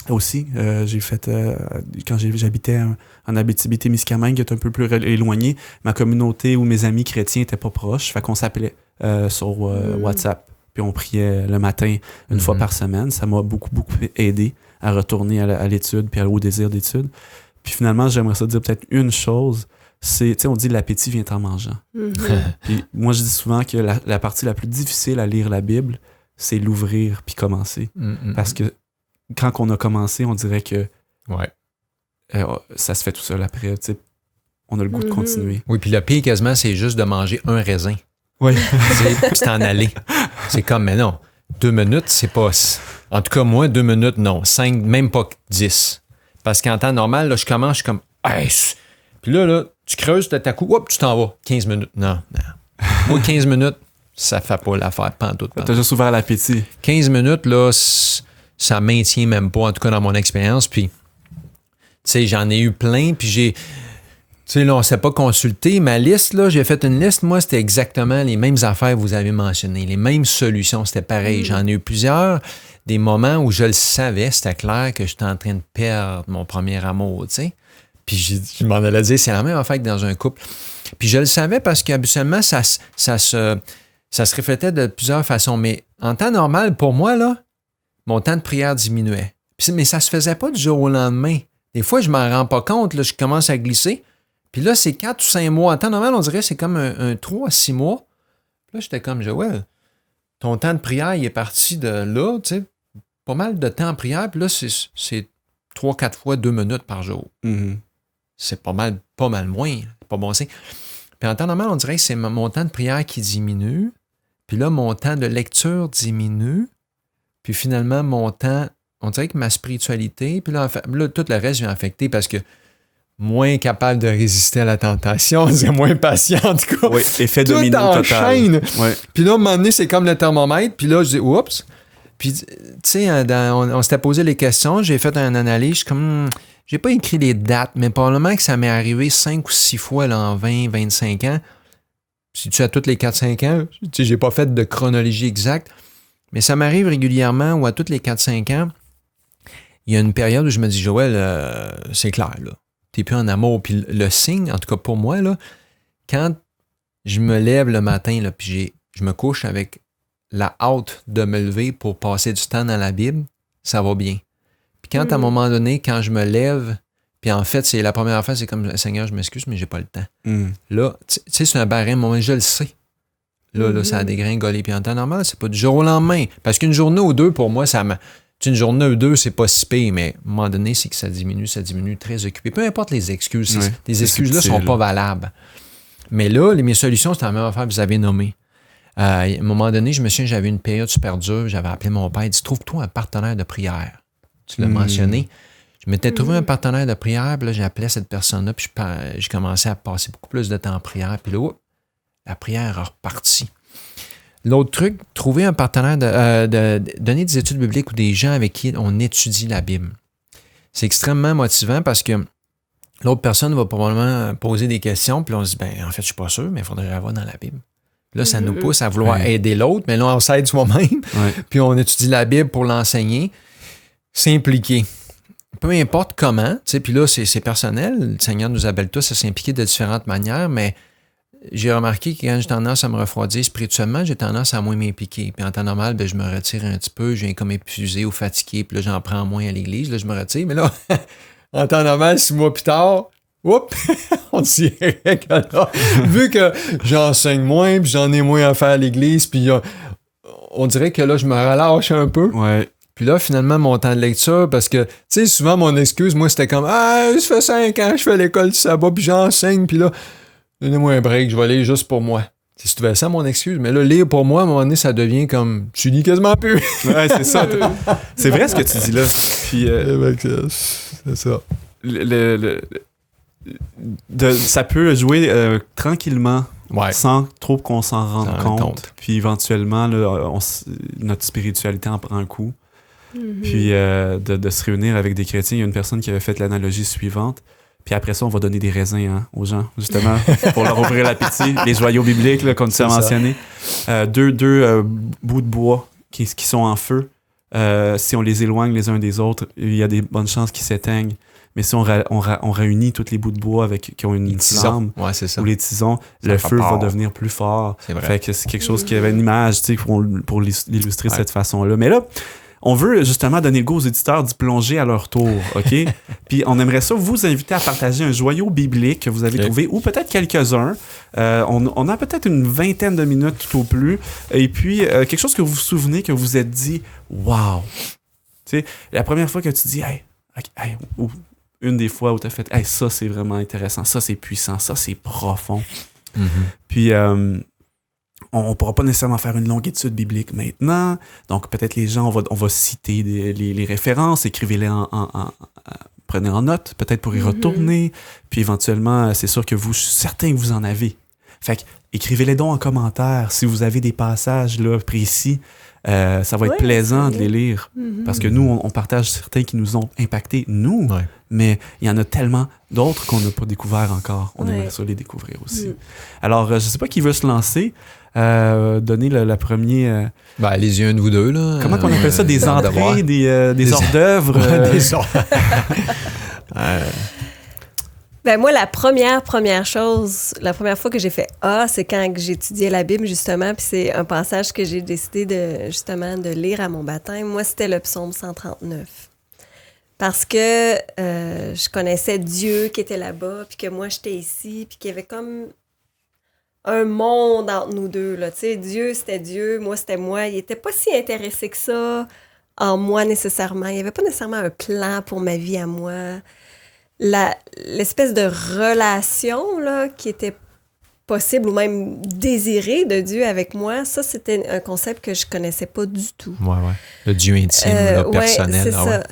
Aussi, j'ai fait, quand j'habitais en Abitibi-Témiscamingue, qui est un peu plus éloigné, ma communauté ou mes amis chrétiens n'étaient pas proches, fait qu'on s'appelait sur WhatsApp. Puis on priait le matin une fois par semaine. Ça m'a beaucoup, beaucoup aidé à retourner à l'étude puis au désir d'étude. Puis finalement, j'aimerais ça dire peut-être une chose. C'est, tu sais, on dit l'appétit vient en mangeant. Puis moi, je dis souvent que la partie la plus difficile à lire la Bible, c'est l'ouvrir puis commencer. Parce que quand on a commencé, on dirait que ça se fait tout seul après. Tu sais, on a le goût de continuer. Oui, puis le pire quasiment, c'est juste de manger un raisin. Oui. C'est en aller. C'est comme, mais non, 2 minutes, c'est pas... En tout cas, moi, 2 minutes, non. 5, même pas 10. Parce qu'en temps normal, là, je commence, je suis comme... Hey! Puis là, tu creuses tout à coup, hop, tu t'en vas. 15 minutes. Non. Moi, 15 minutes, ça fait pas l'affaire pantoute. T'as juste ouvert l'appétit. 15 minutes, là, ça maintient même pas, en tout cas dans mon expérience. Puis, tu sais, j'en ai eu plein, puis j'ai... Tu sais, là, on ne s'est pas consulté. Ma liste, là, j'ai fait une liste. Moi, c'était exactement les mêmes affaires que vous avez mentionnées, les mêmes solutions. C'était pareil. J'en ai eu plusieurs. Des moments où je le savais, c'était clair que j'étais en train de perdre mon premier amour, tu sais. Puis je m'en allais dire, c'est la même affaire que dans un couple. Puis je le savais parce qu'habituellement, ça se reflétait de plusieurs façons. Mais en temps normal, pour moi, là, mon temps de prière diminuait. Mais ça se faisait pas du jour au lendemain. Des fois, je m'en rends pas compte. Là, je commence à glisser. Puis là, c'est 4 ou 5 mois. En temps normal, on dirait que c'est comme un 3 à 6 mois. Puis là, j'étais comme, Joël, ton temps de prière, il est parti de là, tu sais, pas mal de temps en prière. Puis là, c'est 3-4 fois 2 minutes par jour. C'est pas mal moins. C'est pas bon signe. Puis en temps normal, on dirait que c'est mon temps de prière qui diminue. Puis là, mon temps de lecture diminue. Puis finalement, mon temps, on dirait que ma spiritualité, puis là, tout le reste vient affecter parce que moins capable de résister à la tentation, c'est moins patient, en tout cas. Oui, effet domino total. Ouais. Puis là, à un moment donné, c'est comme le thermomètre, puis là, je dis, oups. Puis, tu sais, on s'était posé les questions, j'ai fait une analyse, je suis comme, j'ai pas écrit les dates, mais probablement que ça m'est arrivé 5 ou 6 fois là, en 20, 25 ans. Si tu as toutes les 4-5 ans, tu sais, j'ai pas fait de chronologie exacte, mais ça m'arrive régulièrement où à toutes les 4-5 ans, il y a une période où je me dis, Joël, c'est clair, là. T'es plus en amour. Puis le signe, en tout cas pour moi, là, quand je me lève le matin, là, puis je me couche avec la hâte de me lever pour passer du temps dans la Bible, ça va bien. Puis quand à un moment donné, quand je me lève, puis en fait, c'est la première fois, c'est comme, Seigneur, je m'excuse, mais j'ai pas le temps. Là, tu sais, c'est un barème, moi, je le sais. Là, ça a dégringolé. Puis en temps normal, c'est pas du jour au lendemain. Parce qu'une journée ou deux, pour moi, une journée ou deux, c'est pas si pire, mais à un moment donné, c'est que ça diminue très occupé. Peu importe les excuses. Les excuses-là sont pas valables. Mais là, mes solutions, c'est la même affaire que vous avez nommée. À un moment donné, je me souviens, j'avais une période super dure. J'avais appelé mon père. Il dit, trouve-toi un partenaire de prière. Tu l'as mentionné. Je m'étais trouvé un partenaire de prière. Puis là, j'ai appelé cette personne-là. Puis j'ai commencé à passer beaucoup plus de temps en prière. Puis là, la prière a reparti. L'autre truc, trouver un partenaire, donner des études bibliques ou des gens avec qui on étudie la Bible. C'est extrêmement motivant parce que l'autre personne va probablement poser des questions, puis on se dit, en fait, je suis pas sûr, mais il faudrait avoir dans la Bible. Là, ça nous pousse à vouloir aider l'autre, mais là, on s'aide soi-même, puis on étudie la Bible pour l'enseigner. S'impliquer. Peu importe comment, tu sais, puis là, c'est personnel. Le Seigneur nous appelle tous à s'impliquer de différentes manières, mais j'ai remarqué que quand j'ai tendance à me refroidir spirituellement, j'ai tendance à moins m'impliquer. Puis en temps normal, je me retire un petit peu, je viens comme épuisé ou fatigué, puis là, j'en prends moins à l'église, là, je me retire. Mais là, en temps normal, 6 mois plus tard, on dirait que là, vu que j'enseigne moins, puis j'en ai moins à faire à l'église, puis on dirait que là, je me relâche un peu. Ouais. Puis là, finalement, mon temps de lecture, parce que, tu sais, souvent, mon excuse, moi, c'était comme, ça fait 5 ans que je fais l'école du sabbat, puis j'enseigne, puis là, donnez-moi un break, je vais lire juste pour moi. Si tu fais ça, mon excuse. Mais là, lire pour moi, à un moment donné, ça devient comme, tu lis quasiment plus. Ouais, c'est ça. C'est vrai ce que tu dis là. Puis, c'est ça. Ça peut jouer tranquillement, Ouais. sans trop qu'on s'en rende S'en compte. Puis éventuellement, là, notre spiritualité en prend un coup. Puis de se réunir avec des chrétiens, il y a une personne qui avait fait l'analogie suivante. Puis après ça, on va donner des raisins aux gens, justement, pour leur ouvrir l'appétit. Les joyaux bibliques, là, qu'on a mentionné. Deux bouts de bois qui sont en feu. Si on les éloigne les uns des autres, il y a des bonnes chances qu'ils s'éteignent. Mais si on réunit tous les bouts de bois qui ont une flamme, c'est ça. ou les tisons, le feu va devenir plus fort. C'est vrai. Fait que c'est quelque chose qui avait une image, tu sais, pour l'illustrer de cette façon-là. Mais là, on veut justement donner le goût aux éditeurs d'y plonger à leur tour, OK? Puis on aimerait ça vous inviter à partager un joyau biblique que vous avez trouvé, ou peut-être quelques-uns. On a peut-être une 20aine de minutes tout au plus. Et puis, quelque chose que vous vous souvenez, que vous êtes dit « Wow! » Tu sais, la première fois que tu dis « Hey, ou une des fois où tu as fait « Hey, ça, c'est vraiment intéressant. Ça, c'est puissant. Ça, c'est profond. » Puis... on ne pourra pas nécessairement faire une longue étude biblique maintenant. Donc, peut-être les gens, on va citer les références, écrivez-les prenez en note, peut-être pour y retourner. Puis éventuellement, c'est sûr que je suis certain que vous en avez. Fait que, écrivez-les donc en commentaire si vous avez des passages là, précis. Ça va être plaisant de les lire. Parce que nous, on partage certains qui nous ont impactés, nous. Ouais. Mais il y en a tellement d'autres qu'on n'a pas découvert encore. On aimerait ça les découvrir aussi. Alors, je ne sais pas qui veut se lancer. Donner la première... allez-y, un de vous deux, là. Comment on appelle ça? Des entrées, des hors-d'œuvre? Moi, la première fois que j'ai fait c'est quand j'étudiais la Bible, justement, puis c'est un passage que j'ai décidé de lire à mon baptême. Moi, c'était le psaume 139. Parce que je connaissais Dieu qui était là-bas, puis que moi, j'étais ici, puis qu'il y avait comme un monde entre nous deux, là. Tu sais, Dieu, c'était Dieu, moi, c'était moi. Il n'était pas si intéressé que ça en moi, nécessairement. Il n'y avait pas nécessairement un plan pour ma vie à moi. L'espèce de relation, là, qui était possible ou même désirée de Dieu avec moi, ça, c'était un concept que je connaissais pas du tout. Ouais. Le Dieu intime, personnel. C'est ça.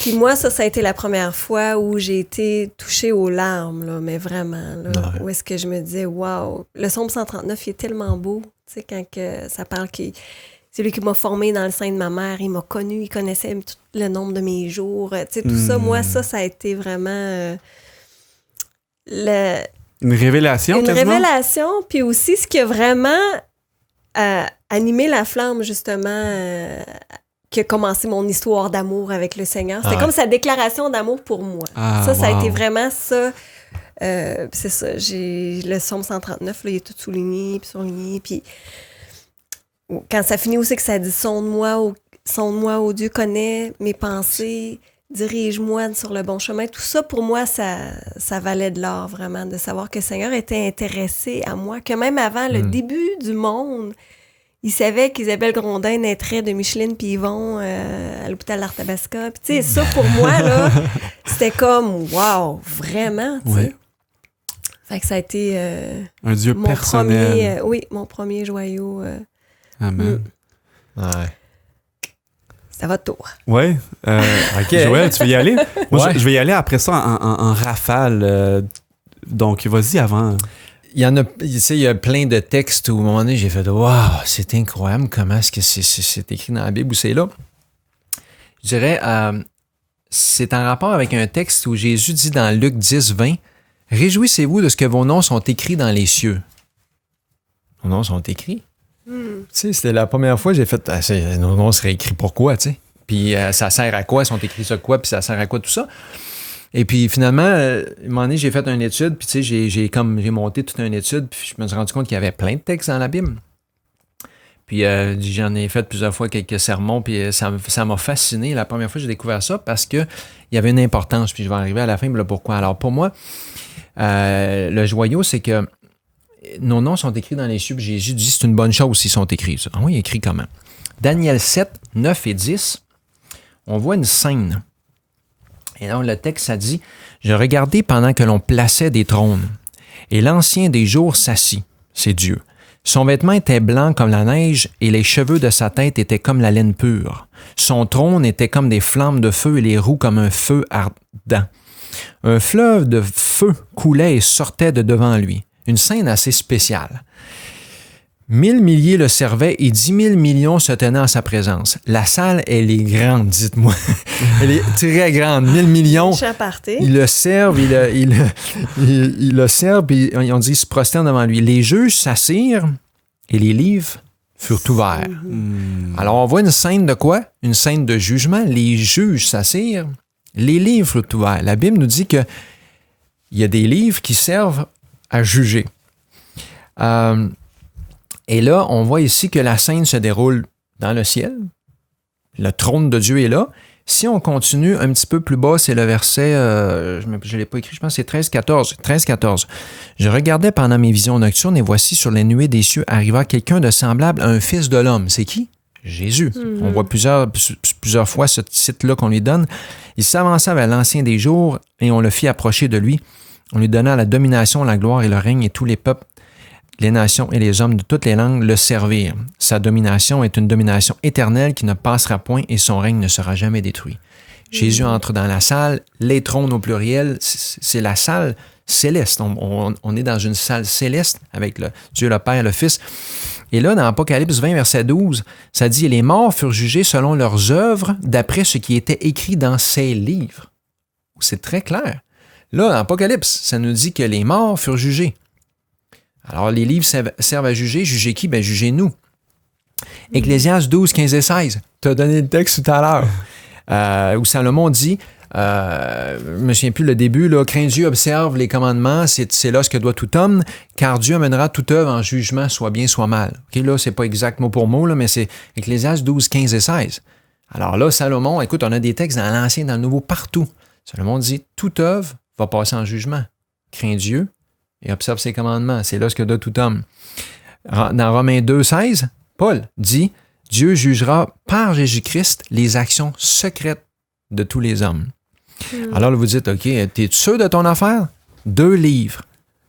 Puis moi, ça a été la première fois où j'ai été touchée aux larmes, là, mais vraiment, là, où est-ce que je me disais, wow, le psaume 139, il est tellement beau, tu sais, quand ça parle que c'est lui qui m'a formé dans le sein de ma mère, il m'a connu, il connaissait tout le nombre de mes jours, tu sais, tout ça, moi, ça a été vraiment une révélation, Une révélation, puis aussi ce qui a vraiment animé la flamme, justement, qui a commencé mon histoire d'amour avec le Seigneur. C'était comme sa déclaration d'amour pour moi. Ça a été vraiment ça. C'est ça. J'ai le psaume 139, là, il est tout souligné, puis surligné. Puis quand ça finit aussi que ça dit « Sonde-moi, ô Dieu, connais mes pensées, dirige-moi sur le bon chemin ». Tout ça, pour moi, ça valait de l'or, vraiment, de savoir que le Seigneur était intéressé à moi, que même avant le début du monde, il savait qu'Isabelle Grondin naîtrait de Micheline puis Yvon à l'hôpital d'Arthabasca. Puis tu sais, ça pour moi, là, c'était comme, wow, vraiment, tu sais. Fait que ça a été un Dieu personnel. Mon premier joyau. Amen. C'est à votre tour. Oui. Joël, tu veux y aller? Moi, je vais y aller après ça en rafale. Donc, vas-y avant. il y en a, tu sais, il y a plein de textes où, à un moment donné, j'ai fait « Wow, c'est incroyable comment est-ce que c'est écrit dans la Bible ou c'est là. » Je dirais, c'est en rapport avec un texte où Jésus dit dans Luc 10, 20, « Réjouissez-vous de ce que vos noms sont écrits dans les cieux. » Nos noms sont écrits. Tu sais, c'était la première fois que j'ai fait nos noms seraient écrits pourquoi, tu sais? Puis ça sert à quoi? Ils sont écrits sur quoi? Puis ça sert à quoi tout ça? Et puis finalement, à un moment donné, j'ai fait une étude, puis tu sais, j'ai monté toute une étude, puis je me suis rendu compte qu'il y avait plein de textes dans la Bible. Puis j'en ai fait plusieurs fois quelques sermons, puis ça m'a fasciné. La première fois que j'ai découvert ça, parce qu'il y avait une importance, puis je vais arriver à la fin, mais là, pourquoi? Alors pour moi, le joyau, c'est que nos noms sont écrits dans les cieux, puis Jésus dit c'est une bonne chose s'ils sont écrits. Ah oui, écrit comment? Daniel 7, 9 et 10, on voit une scène. Et là, le texte, ça dit « Je regardais pendant que l'on plaçait des trônes, et l'ancien des jours s'assit, c'est Dieu. Son vêtement était blanc comme la neige, et les cheveux de sa tête étaient comme la laine pure. Son trône était comme des flammes de feu, et les roues comme un feu ardent. Un fleuve de feu coulait et sortait de devant lui. Une scène assez spéciale. 1000 milliers le servaient et 10 000 millions se tenaient en sa présence. La salle, elle est grande, dites-moi. Elle est très grande. 1000 millions. Ils le servent, ils le servent, puis on dit, ils se prosternent devant lui. Les juges s'assirent et les livres furent ouverts. Alors, on voit une scène de quoi? Une scène de jugement. Les juges s'assirent, les livres furent ouverts. La Bible nous dit qu'il y a des livres qui servent à juger. Et là, on voit ici que la scène se déroule dans le ciel. Le trône de Dieu est là. Si on continue un petit peu plus bas, c'est le verset, je ne l'ai pas écrit, je pense que c'est 13-14. 13-14. Je regardais pendant mes visions nocturnes et voici sur les nuées des cieux arriva quelqu'un de semblable à un fils de l'homme. C'est qui? Jésus. On voit plusieurs fois ce titre-là qu'on lui donne. Il s'avança vers l'ancien des jours et on le fit approcher de lui. On lui donna la domination, la gloire et le règne, et tous les peuples, les nations et les hommes de toutes les langues le servirent. Sa domination est une domination éternelle qui ne passera point et son règne ne sera jamais détruit. Jésus entre dans la salle, les trônes au pluriel, c'est la salle céleste. On est dans une salle céleste avec Dieu le Père, le Fils. Et là, dans Apocalypse 20, verset 12, ça dit « Les morts furent jugés selon leurs œuvres d'après ce qui était écrit dans ces livres. » C'est très clair. Là, dans Apocalypse, ça nous dit que les morts furent jugés. Alors, les livres servent à juger. Juger qui? Bien, juger nous. Ecclésiaste 12, 15 et 16. Tu as donné le texte tout à l'heure. Où Salomon dit, je ne me souviens plus le début, là, crains Dieu, observe les commandements, c'est là ce que doit tout homme, car Dieu amènera toute œuvre en jugement, soit bien, soit mal. Okay, là, c'est pas exact mot pour mot, là, mais c'est Ecclésiaste 12, 15 et 16. Alors là, Salomon, écoute, on a des textes dans l'Ancien, dans le Nouveau, partout. Salomon dit, toute œuvre va passer en jugement. Crains Dieu et observe ses commandements. C'est là ce que doit tout homme. Dans Romains 2, 16, Paul dit, Dieu jugera par Jésus-Christ les actions secrètes de tous les hommes. Alors là, vous dites, OK, t'es sûr de ton affaire? 2 livres.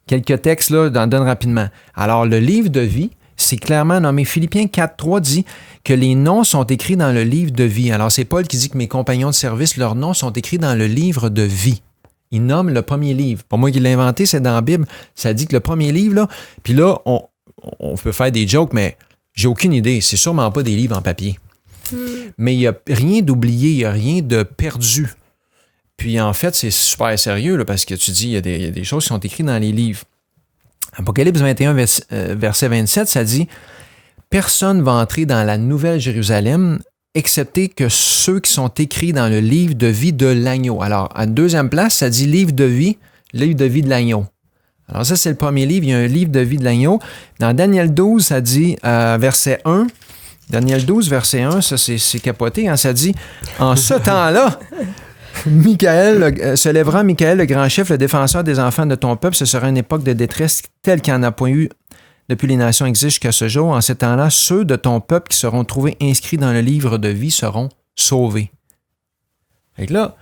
Quelques textes, là, j'en donne rapidement. Alors, le livre de vie, c'est clairement nommé. Philippiens 4, 3 dit que les noms sont écrits dans le livre de vie. Alors, c'est Paul qui dit que mes compagnons de service, leurs noms sont écrits dans le livre de vie. Il nomme le premier livre. Pas moi qui l'ai inventé, c'est dans la Bible. Ça dit que le premier livre, là, puis là, on peut faire des jokes, mais j'ai aucune idée. C'est sûrement pas des livres en papier. Mais il n'y a rien d'oublié, il n'y a rien de perdu. Puis en fait, c'est super sérieux, là, parce que tu dis, il y a des choses qui sont écrites dans les livres. Apocalypse 21, verset 27, ça dit « Personne ne va entrer dans la Nouvelle Jérusalem excepté que ceux qui sont écrits dans le livre de vie de l'agneau. » Alors, à deuxième place, ça dit « livre de vie de l'agneau ». Alors ça, c'est le premier livre. Il y a un livre de vie de l'agneau. Dans Daniel 12, ça dit, verset 1, Daniel 12, verset 1, ça c'est capoté, hein, ça dit « En ce temps-là, se lèvera Michael, le grand chef, le défenseur des enfants de ton peuple. Ce sera une époque de détresse telle qu'il n'y en a point eu depuis les nations existent jusqu'à ce jour. En ce temps-là, ceux de ton peuple qui seront trouvés inscrits dans le livre de vie seront sauvés. » Fait que là,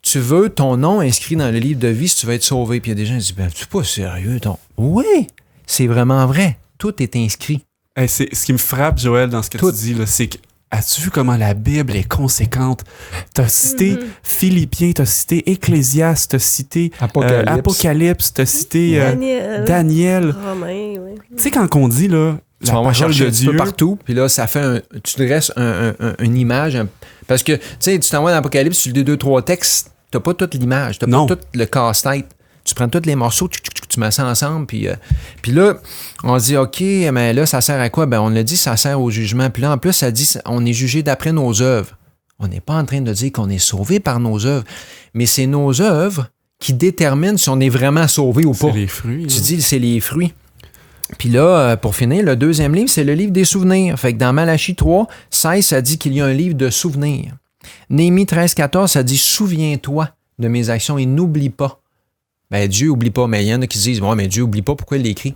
tu veux ton nom inscrit dans le livre de vie si tu veux être sauvé. Puis il y a des gens qui disent, ben, tu es pas sérieux, ton. Oui, c'est vraiment vrai. Tout est inscrit. C'est ce qui me frappe, Joël, dans ce que tu dis, là, c'est as-tu vu comment la Bible est conséquente? T'as cité Philippiens, t'as cité Ecclésiaste, t'as cité Apocalypse, t'as cité Daniel. Romain, oui. Tu sais, quand on dit, là, tu vas en chercher un petit peu partout, puis là, ça fait tu dresses une image. Parce que, tu sais, tu t'envoies dans l'Apocalypse, sur les 2-3 textes, t'as pas toute l'image, t'as pas tout le casse-tête. Tu prends tous les morceaux, tu mets ça ensemble, puis là, on se dit, OK, mais là, ça sert à quoi? Ben, on l'a dit, ça sert au jugement. Puis là, en plus, ça dit, on est jugé d'après nos œuvres. On n'est pas en train de dire qu'on est sauvé par nos œuvres, mais c'est nos œuvres qui déterminent si on est vraiment sauvé ou pas. C'est les fruits. Tu dis, c'est les fruits. Puis là, pour finir, le deuxième livre, c'est le livre des souvenirs. Fait que dans Malachie 3, 16, ça dit qu'il y a un livre de souvenirs. Néhémie 13, 14, ça dit « Souviens-toi de mes actions et n'oublie pas ». Ben, Dieu n'oublie pas, mais il y en a qui disent « Ouais, mais Dieu n'oublie pas, pourquoi il l'écrit? »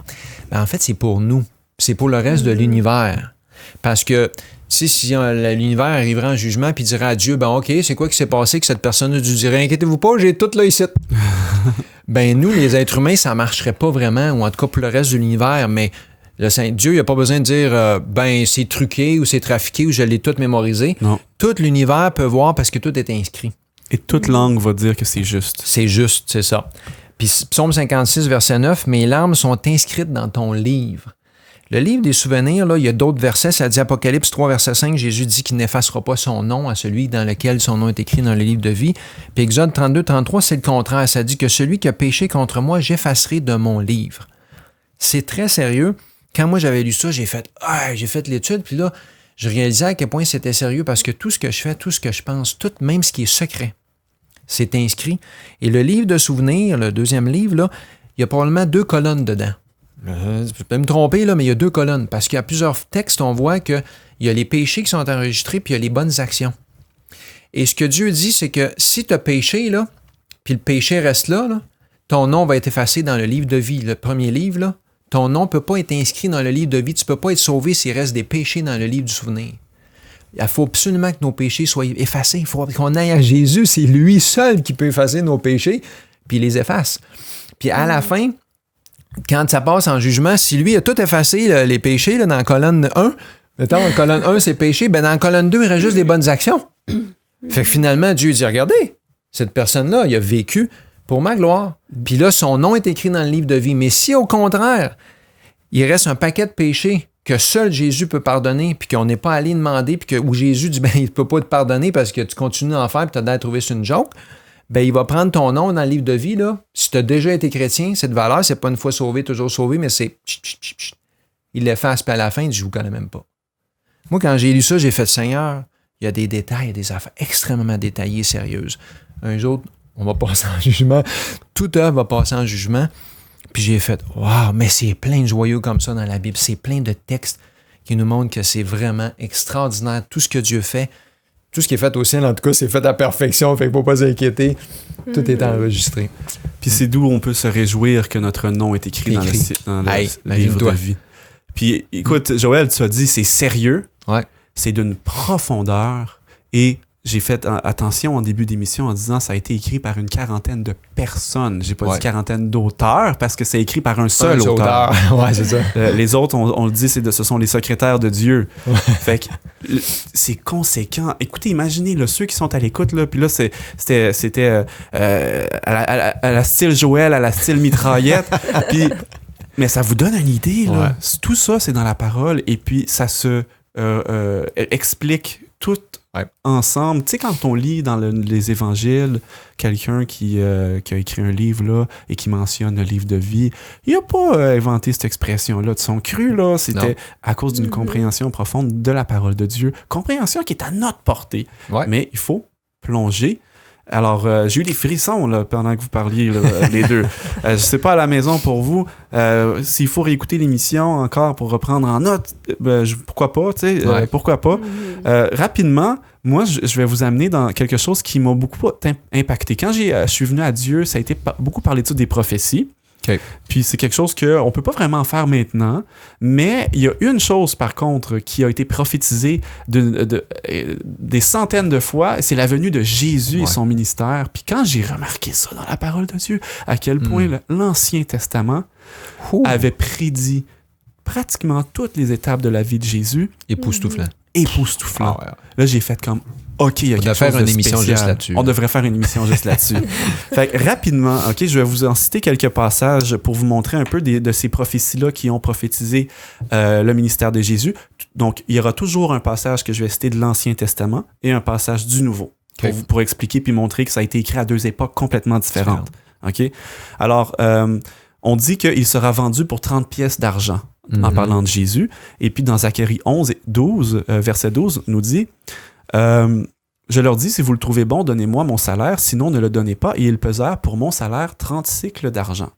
Ben, en fait, c'est pour nous. C'est pour le reste de l'univers. Parce que, tu sais, si l'univers arriverait en jugement puis dirait à Dieu « Ben, OK, c'est quoi qui s'est passé que cette personne a dû dire « Inquiétez-vous pas, j'ai tout là ici. » Ben, nous, les êtres humains, ça ne marcherait pas vraiment, ou en tout cas pour le reste de l'univers, mais le Saint-Dieu, il n'a pas besoin de dire ben, c'est truqué ou c'est trafiqué ou je l'ai tout mémorisé. Non. Tout l'univers peut voir parce que tout est inscrit. Et toute langue va dire que c'est juste. C'est juste, c'est ça. Puis Psaume 56, verset 9, « Mes larmes sont inscrites dans ton livre. » Le livre des souvenirs, là, il y a d'autres versets. Ça dit Apocalypse 3, verset 5, Jésus dit qu'il n'effacera pas son nom à celui dans lequel son nom est écrit dans le livre de vie. Puis Exode 32, 33, c'est le contraire. Ça dit que celui qui a péché contre moi, j'effacerai de mon livre. C'est très sérieux. Quand moi j'avais lu ça, j'ai fait l'étude, puis là, je réalisais à quel point c'était sérieux parce que tout ce que je fais, tout ce que je pense, tout, même ce qui est secret, c'est inscrit. Et le livre de souvenirs, le deuxième livre, là, il y a probablement 2 colonnes dedans. Je peux me tromper, là, mais il y a 2 colonnes. Parce qu'il y a plusieurs textes, on voit qu'il y a les péchés qui sont enregistrés, puis il y a les bonnes actions. Et ce que Dieu dit, c'est que si tu as péché, là, puis le péché reste là, ton nom va être effacé dans le livre de vie. Le premier livre, là, ton nom ne peut pas être inscrit dans le livre de vie. Tu ne peux pas être sauvé s'il reste des péchés dans le livre du souvenir. Il faut absolument que nos péchés soient effacés. Il faut qu'on aille à Jésus. C'est lui seul qui peut effacer nos péchés, puis il les efface. Puis à la fin, quand ça passe en jugement, si lui a tout effacé, les péchés, là, dans la colonne 1, mettons, en colonne 1, c'est péché, ben dans la colonne 2, il reste juste des bonnes actions. Fait que finalement, Dieu dit, regardez, cette personne-là, il a vécu pour ma gloire. Puis là, son nom est écrit dans le livre de vie. Mais si, au contraire, il reste un paquet de péchés que seul Jésus peut pardonner, puis qu'on n'est pas allé demander, puis où Jésus dit, ben, il ne peut pas te pardonner parce que tu continues d'en faire, puis tu as d'aller trouver sur une joke, ben, il va prendre ton nom dans le livre de vie, là. Si tu as déjà été chrétien, cette valeur, c'est pas une fois sauvé, toujours sauvé, mais c'est... Il l'efface, puis à la fin, il dit, je vous connais même pas. Moi, quand j'ai lu ça, j'ai fait, Seigneur, il y a des détails, il y a des affaires extrêmement détaillées, sérieuses. Un jour, on va passer en jugement. Toute œuvre va passer en jugement. Puis j'ai fait, waouh, mais c'est plein de joyaux comme ça dans la Bible. C'est plein de textes qui nous montrent que c'est vraiment extraordinaire. Tout ce que Dieu fait, tout ce qui est fait au ciel, en tout cas, c'est fait à perfection. Fait qu'il ne faut pas s'inquiéter. Tout est enregistré. Puis c'est d'où on peut se réjouir que notre nom est écrit. dans le livre de vie. Puis écoute, Joël, tu as dit, c'est sérieux. Ouais. C'est d'une profondeur. Et j'ai fait attention en début d'émission en disant ça a été écrit par une quarantaine de personnes. J'ai pas dit quarantaine d'auteurs parce que c'est écrit par un seul auteur. Ouais, c'est ça. Les autres, on le dit, ce sont les secrétaires de Dieu. Ouais. Fait que c'est conséquent. Écoutez, imaginez là, ceux qui sont à l'écoute, là, puis là, c'était à la style Joël, à la style mitraillette. Puis, mais ça vous donne une idée. Là. Ouais. Tout ça, c'est dans la parole et puis ça se explique tout ensemble. Tu sais, quand on lit dans les évangiles quelqu'un qui a écrit un livre là, et qui mentionne le livre de vie, il n'a pas inventé cette expression-là de son cru. Là. C'était à cause d'une compréhension profonde de la parole de Dieu. Compréhension qui est à notre portée. Ouais. Mais il faut plonger. Alors, j'ai eu des frissons là, pendant que vous parliez, là, les deux. Je sais pas à la maison pour vous, s'il faut réécouter l'émission encore pour reprendre en note, pourquoi pas, tu sais, pourquoi pas. Rapidement, moi, je vais vous amener dans quelque chose qui m'a beaucoup impacté. Quand je suis venu à Dieu, ça a été beaucoup par l'étude des prophéties. Okay. Puis c'est quelque chose qu'on ne peut pas vraiment faire maintenant, mais il y a une chose par contre qui a été prophétisée des centaines de fois, c'est la venue de Jésus et son ministère. Puis quand j'ai remarqué ça dans la parole de Dieu, à quel point l'Ancien Testament avait prédit pratiquement toutes les étapes de la vie de Jésus. Époustouflant. époustouflant. Ah ouais. Là, j'ai fait comme, OK, il y a quelque chose de spécial. On devrait faire une émission juste là-dessus. On devrait faire une émission juste là-dessus. Fait que rapidement, OK, je vais vous en citer quelques passages pour vous montrer un peu de ces prophéties-là qui ont prophétisé le ministère de Jésus. Donc, il y aura toujours un passage que je vais citer de l'Ancien Testament et un passage du Nouveau pour expliquer puis montrer que ça a été écrit à deux époques complètement différentes. OK? Alors, on dit qu'il sera vendu pour 30 pièces d'argent en parlant de Jésus. Et puis, dans Zacharie 11 et 12, verset 12, nous dit... je leur dis, si vous le trouvez bon, donnez-moi mon salaire, sinon ne le donnez pas. Et ils pesèrent pour mon salaire 30 cycles d'argent.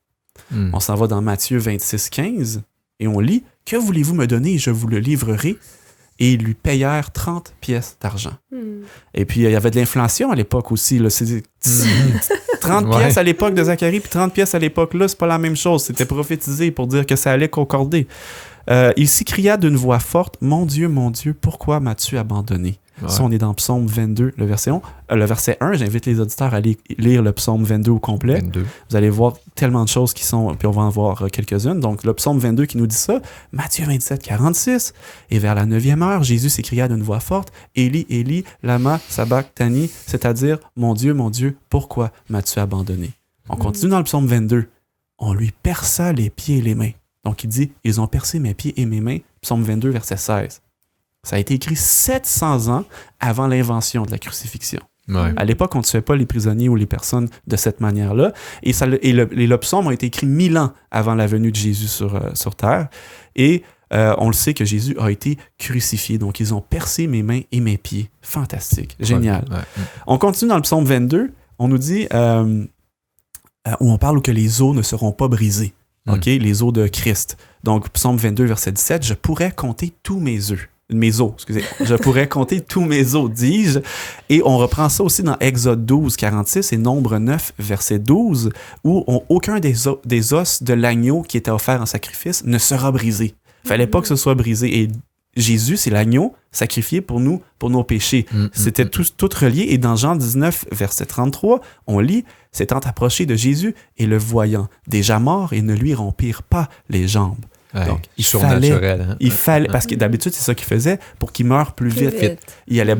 On s'en va dans Matthieu 26, 15, et on lit, « Que voulez-vous me donner et je vous le livrerai? » Et ils lui payèrent 30 pièces d'argent. Et puis, il y avait de l'inflation à l'époque aussi. Là. 30 pièces à l'époque de Zacharie, puis 30 pièces à l'époque là, c'est pas la même chose. C'était prophétisé pour dire que ça allait concorder. Il s'écria d'une voix forte, « Mon Dieu, pourquoi m'as-tu abandonné? » Ça, on est dans Psaume 22, le verset 1. J'invite les auditeurs à aller lire le Psaume 22 au complet. 22. Vous allez voir tellement de choses qui sont... Puis on va en voir quelques-unes. Donc, le Psaume 22 qui nous dit ça. Matthieu 27, 46. Et vers la 9e heure, Jésus s'écria d'une voix forte, « Élie, Élie, lama sabachthani », c'est-à-dire, « Mon Dieu, pourquoi m'as-tu abandonné? » On continue dans le Psaume 22. On lui perça les pieds et les mains. Donc, il dit, « Ils ont percé mes pieds et mes mains. » Psaume 22, verset 16. Ça a été écrit 700 ans avant l'invention de la crucifixion. Ouais. À l'époque, on ne tuait pas les prisonniers ou les personnes de cette manière-là. Et le psaume a été écrit 1000 ans avant la venue de Jésus sur terre. Et on le sait que Jésus a été crucifié. Donc, ils ont percé mes mains et mes pieds. Fantastique. Génial. Ouais. On continue dans le psaume 22. On nous dit, où on parle que les os ne seront pas brisés. OK? Les os de Christ. Donc, psaume 22, verset 17, « Je pourrais compter tous mes os. » Je pourrais compter tous mes os, dis-je. Et on reprend ça aussi dans Exode 12, 46 et Nombre 9, verset 12, où aucun des os de l'agneau qui était offert en sacrifice ne sera brisé. Il ne fallait pas que ce soit brisé. Et Jésus, c'est l'agneau sacrifié pour nous, pour nos péchés. C'était tout relié. Et dans Jean 19, verset 33, on lit « S'étant approché de Jésus et le voyant déjà mort, et ne lui rompirent pas les jambes. » Ouais, donc, il fallait, parce que d'habitude, c'est ça qu'il faisait, pour qu'il meure plus vite. Il allait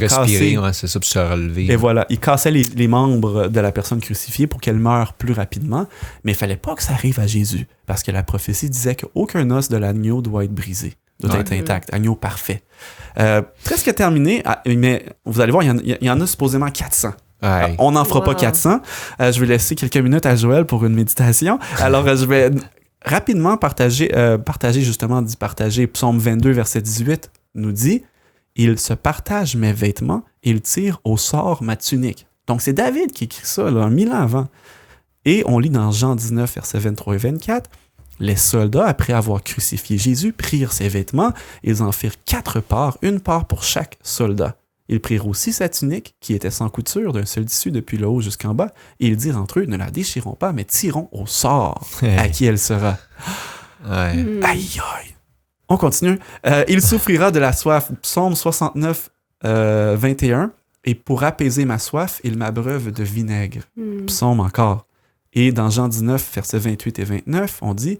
casser. Ouais, c'est ça, pour se relever. Et voilà, il cassait les membres de la personne crucifiée pour qu'elle meure plus rapidement. Mais il ne fallait pas que ça arrive à Jésus, parce que la prophétie disait qu'aucun os de l'agneau doit être brisé, doit être intact, agneau parfait. Presque terminé, mais vous allez voir, il y en a supposément 400. Ouais. On n'en fera pas 400. Je vais laisser quelques minutes à Joël pour une méditation. Alors, je vais... rapidement partager Psaume 22, verset 18 nous dit « Il se partage mes vêtements, il tire au sort ma tunique. » Donc, c'est David qui écrit ça, là, 1000 ans avant. Et on lit dans Jean 19, versets 23 et 24, « Les soldats, après avoir crucifié Jésus, prirent ses vêtements, ils en firent 4 parts, une part pour chaque soldat. Ils prirent aussi sa tunique, qui était sans couture, d'un seul tissu depuis le haut jusqu'en bas, et ils dirent entre eux, ne la déchirons pas, mais tirons au sort à qui elle sera. » Aïe, aïe. On continue. Il souffrira de la soif. Psaume 69, 21. Et pour apaiser ma soif, il m'abreuve de vinaigre. Psaume encore. Et dans Jean 19, versets 28 et 29, on dit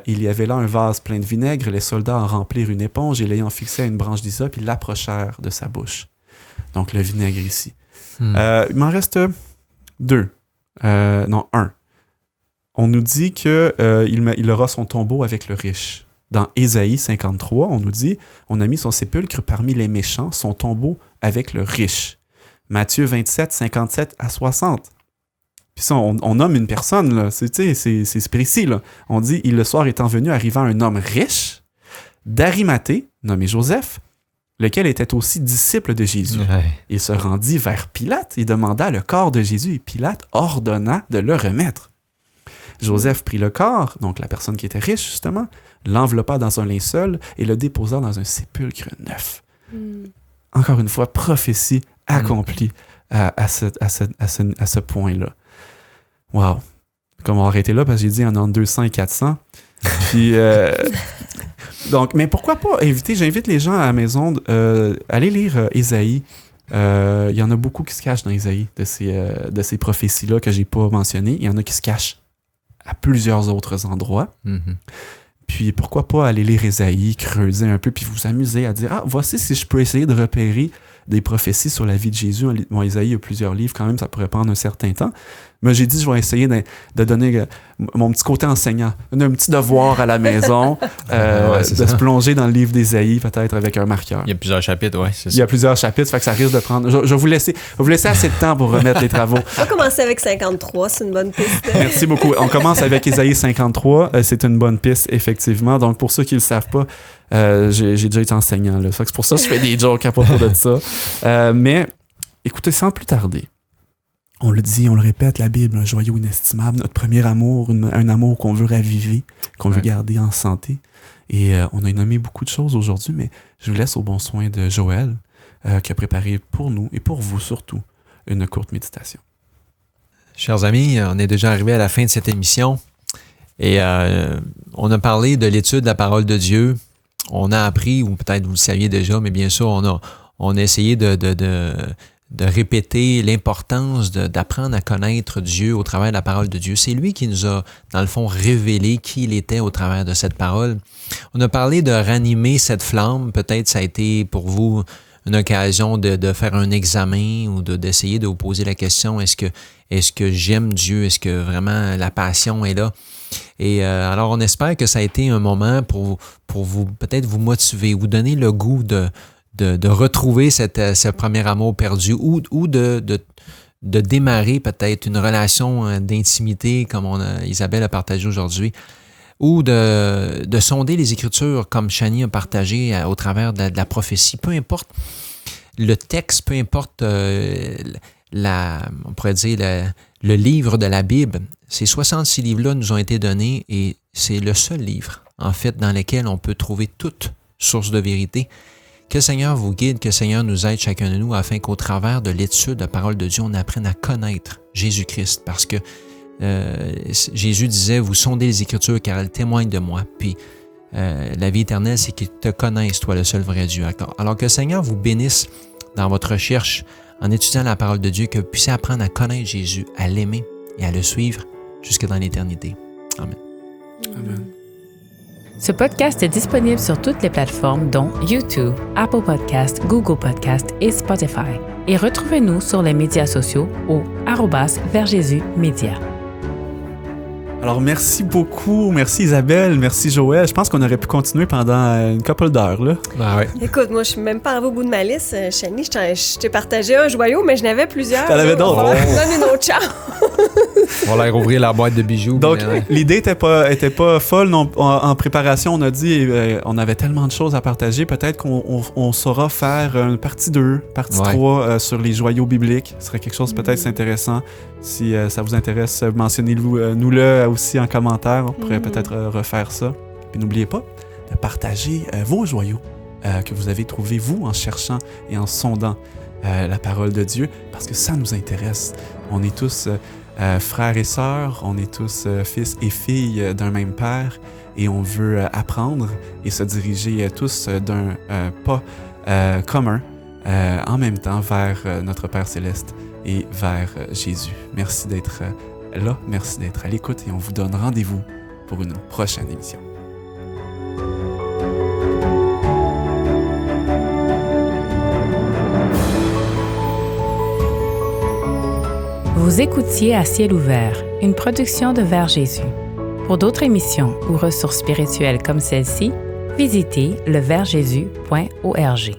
il y avait là un vase plein de vinaigre, les soldats en remplirent une éponge et l'ayant fixé à une branche d'hysope, ils l'approchèrent de sa bouche. Donc le vinaigre ici. Il m'en reste 1. On nous dit qu'il aura son tombeau avec le riche. Dans Ésaïe 53, on nous dit « On a mis son sépulcre parmi les méchants, son tombeau avec le riche. » Matthieu 27, 57 à 60. Puis ça, on nomme une personne, là. C'est précis. Là. On dit « Il le soir étant venu, arrivant un homme riche, d'Arimathée, nommé Joseph, lequel était aussi disciple de Jésus. Ouais. Il se rendit vers Pilate et demanda le corps de Jésus, et Pilate ordonna de le remettre. Joseph prit le corps, donc la personne qui était riche, justement, l'enveloppa dans un linceul et le déposa dans un sépulcre neuf. Encore une fois, prophétie accomplie à ce point-là. Wow! Comme on va arrêter là, parce que j'ai dit en entre 200 et 400. Puis, donc, mais pourquoi pas j'invite les gens à la maison aller lire Ésaïe. Il y en a beaucoup qui se cachent dans Ésaïe, de ces prophéties-là que j'ai pas mentionnées. Il y en a qui se cachent à plusieurs autres endroits. Puis pourquoi pas aller lire Ésaïe, creuser un peu, puis vous amuser à dire « Ah, voici si je peux essayer de repérer des prophéties sur la vie de Jésus. » Bon, Ésaïe a plusieurs livres quand même, ça pourrait prendre un certain temps. Mais j'ai dit, je vais essayer de donner mon petit côté enseignant, donner un petit devoir à la maison, se plonger dans le livre d'Ésaïe, peut-être avec un marqueur. Il y a plusieurs chapitres, oui, c'est ça. Il y a plusieurs chapitres, fait que ça risque de prendre... Je vais vous laisser assez de temps pour remettre les travaux. On va commencer avec 53, c'est une bonne piste. Merci beaucoup. On commence avec Ésaïe 53. C'est une bonne piste, effectivement. Donc, pour ceux qui ne le savent pas, j'ai déjà été enseignant. Là. C'est pour ça que je fais des jokes à propos de ça. Mais, écoutez, sans plus tarder, on le dit, on le répète, la Bible, un joyau inestimable, notre premier amour, un amour qu'on veut raviver, qu'on veut garder en santé. Et on a nommé beaucoup de choses aujourd'hui, mais je vous laisse au bon soin de Joël, qui a préparé pour nous, et pour vous surtout, une courte méditation. Chers amis, on est déjà arrivé à la fin de cette émission et on a parlé de l'étude de la parole de Dieu. On a appris, ou peut-être vous le saviez déjà, mais bien sûr, on a essayé de répéter l'importance d'apprendre à connaître Dieu au travers de la parole de Dieu. C'est lui qui nous a, dans le fond, révélé qui il était au travers de cette parole. On a parlé de ranimer cette flamme. Peut-être ça a été pour vous une occasion de faire un examen ou d'essayer de vous poser la question, est-ce que j'aime Dieu? Est-ce que vraiment la passion est là? Et alors, on espère que ça a été un moment pour vous, peut-être vous motiver, vous donner le goût de retrouver ce premier amour perdu ou de démarrer peut-être une relation d'intimité comme Isabelle a partagé aujourd'hui, ou de sonder les Écritures comme Shani a partagé au travers de la prophétie. Peu importe le texte, peu importe on pourrait dire le livre de la Bible, ces 66 livres-là nous ont été donnés et c'est le seul livre, en fait, dans lequel on peut trouver toute source de vérité. Que le Seigneur vous guide, que le Seigneur nous aide chacun de nous afin qu'au travers de l'étude de la parole de Dieu, on apprenne à connaître Jésus-Christ. Parce que Jésus disait, vous sondez les Écritures car elles témoignent de moi. Puis la vie éternelle, c'est qu'ils te connaissent, toi, le seul vrai Dieu. Alors que le Seigneur vous bénisse dans votre recherche en étudiant la parole de Dieu, que vous puissiez apprendre à connaître Jésus, à l'aimer et à le suivre jusque dans l'éternité. Amen. Amen. Ce podcast est disponible sur toutes les plateformes dont YouTube, Apple Podcasts, Google Podcasts et Spotify. Et retrouvez-nous sur les médias sociaux au @VersJésusMédia. Alors, merci beaucoup. Merci Isabelle, merci Joël. Je pense qu'on aurait pu continuer pendant une couple d'heures, là. Ah ouais. Écoute, moi, je suis même pas arrivée au bout de ma liste. Shani, je t'ai partagé un joyau, mais je n'avais plusieurs. T'en avais d'autres. Donne une autre chance. On va aller rouvrir la boîte de bijoux. Donc, l'idée était pas folle. Non, en préparation, on a dit on avait tellement de choses à partager. Peut-être qu'on saura faire une partie 2, partie 3 sur les joyaux bibliques. Ce serait quelque chose peut-être intéressant. Si ça vous intéresse, mentionnez-nous-le aussi en commentaire. On pourrait peut-être refaire ça. Puis n'oubliez pas de partager vos joyaux que vous avez trouvés, vous, en cherchant et en sondant la parole de Dieu, parce que ça nous intéresse. On est tous frères et sœurs, on est tous fils et filles d'un même père, et on veut apprendre et se diriger tous d'un pas commun en même temps vers notre Père Céleste et vers Jésus. Merci d'être là, merci d'être à l'écoute, et on vous donne rendez-vous pour une prochaine émission. Vous écoutiez À ciel ouvert, une production de Vers Jésus. Pour d'autres émissions ou ressources spirituelles comme celle-ci, visitez leversjésus.org.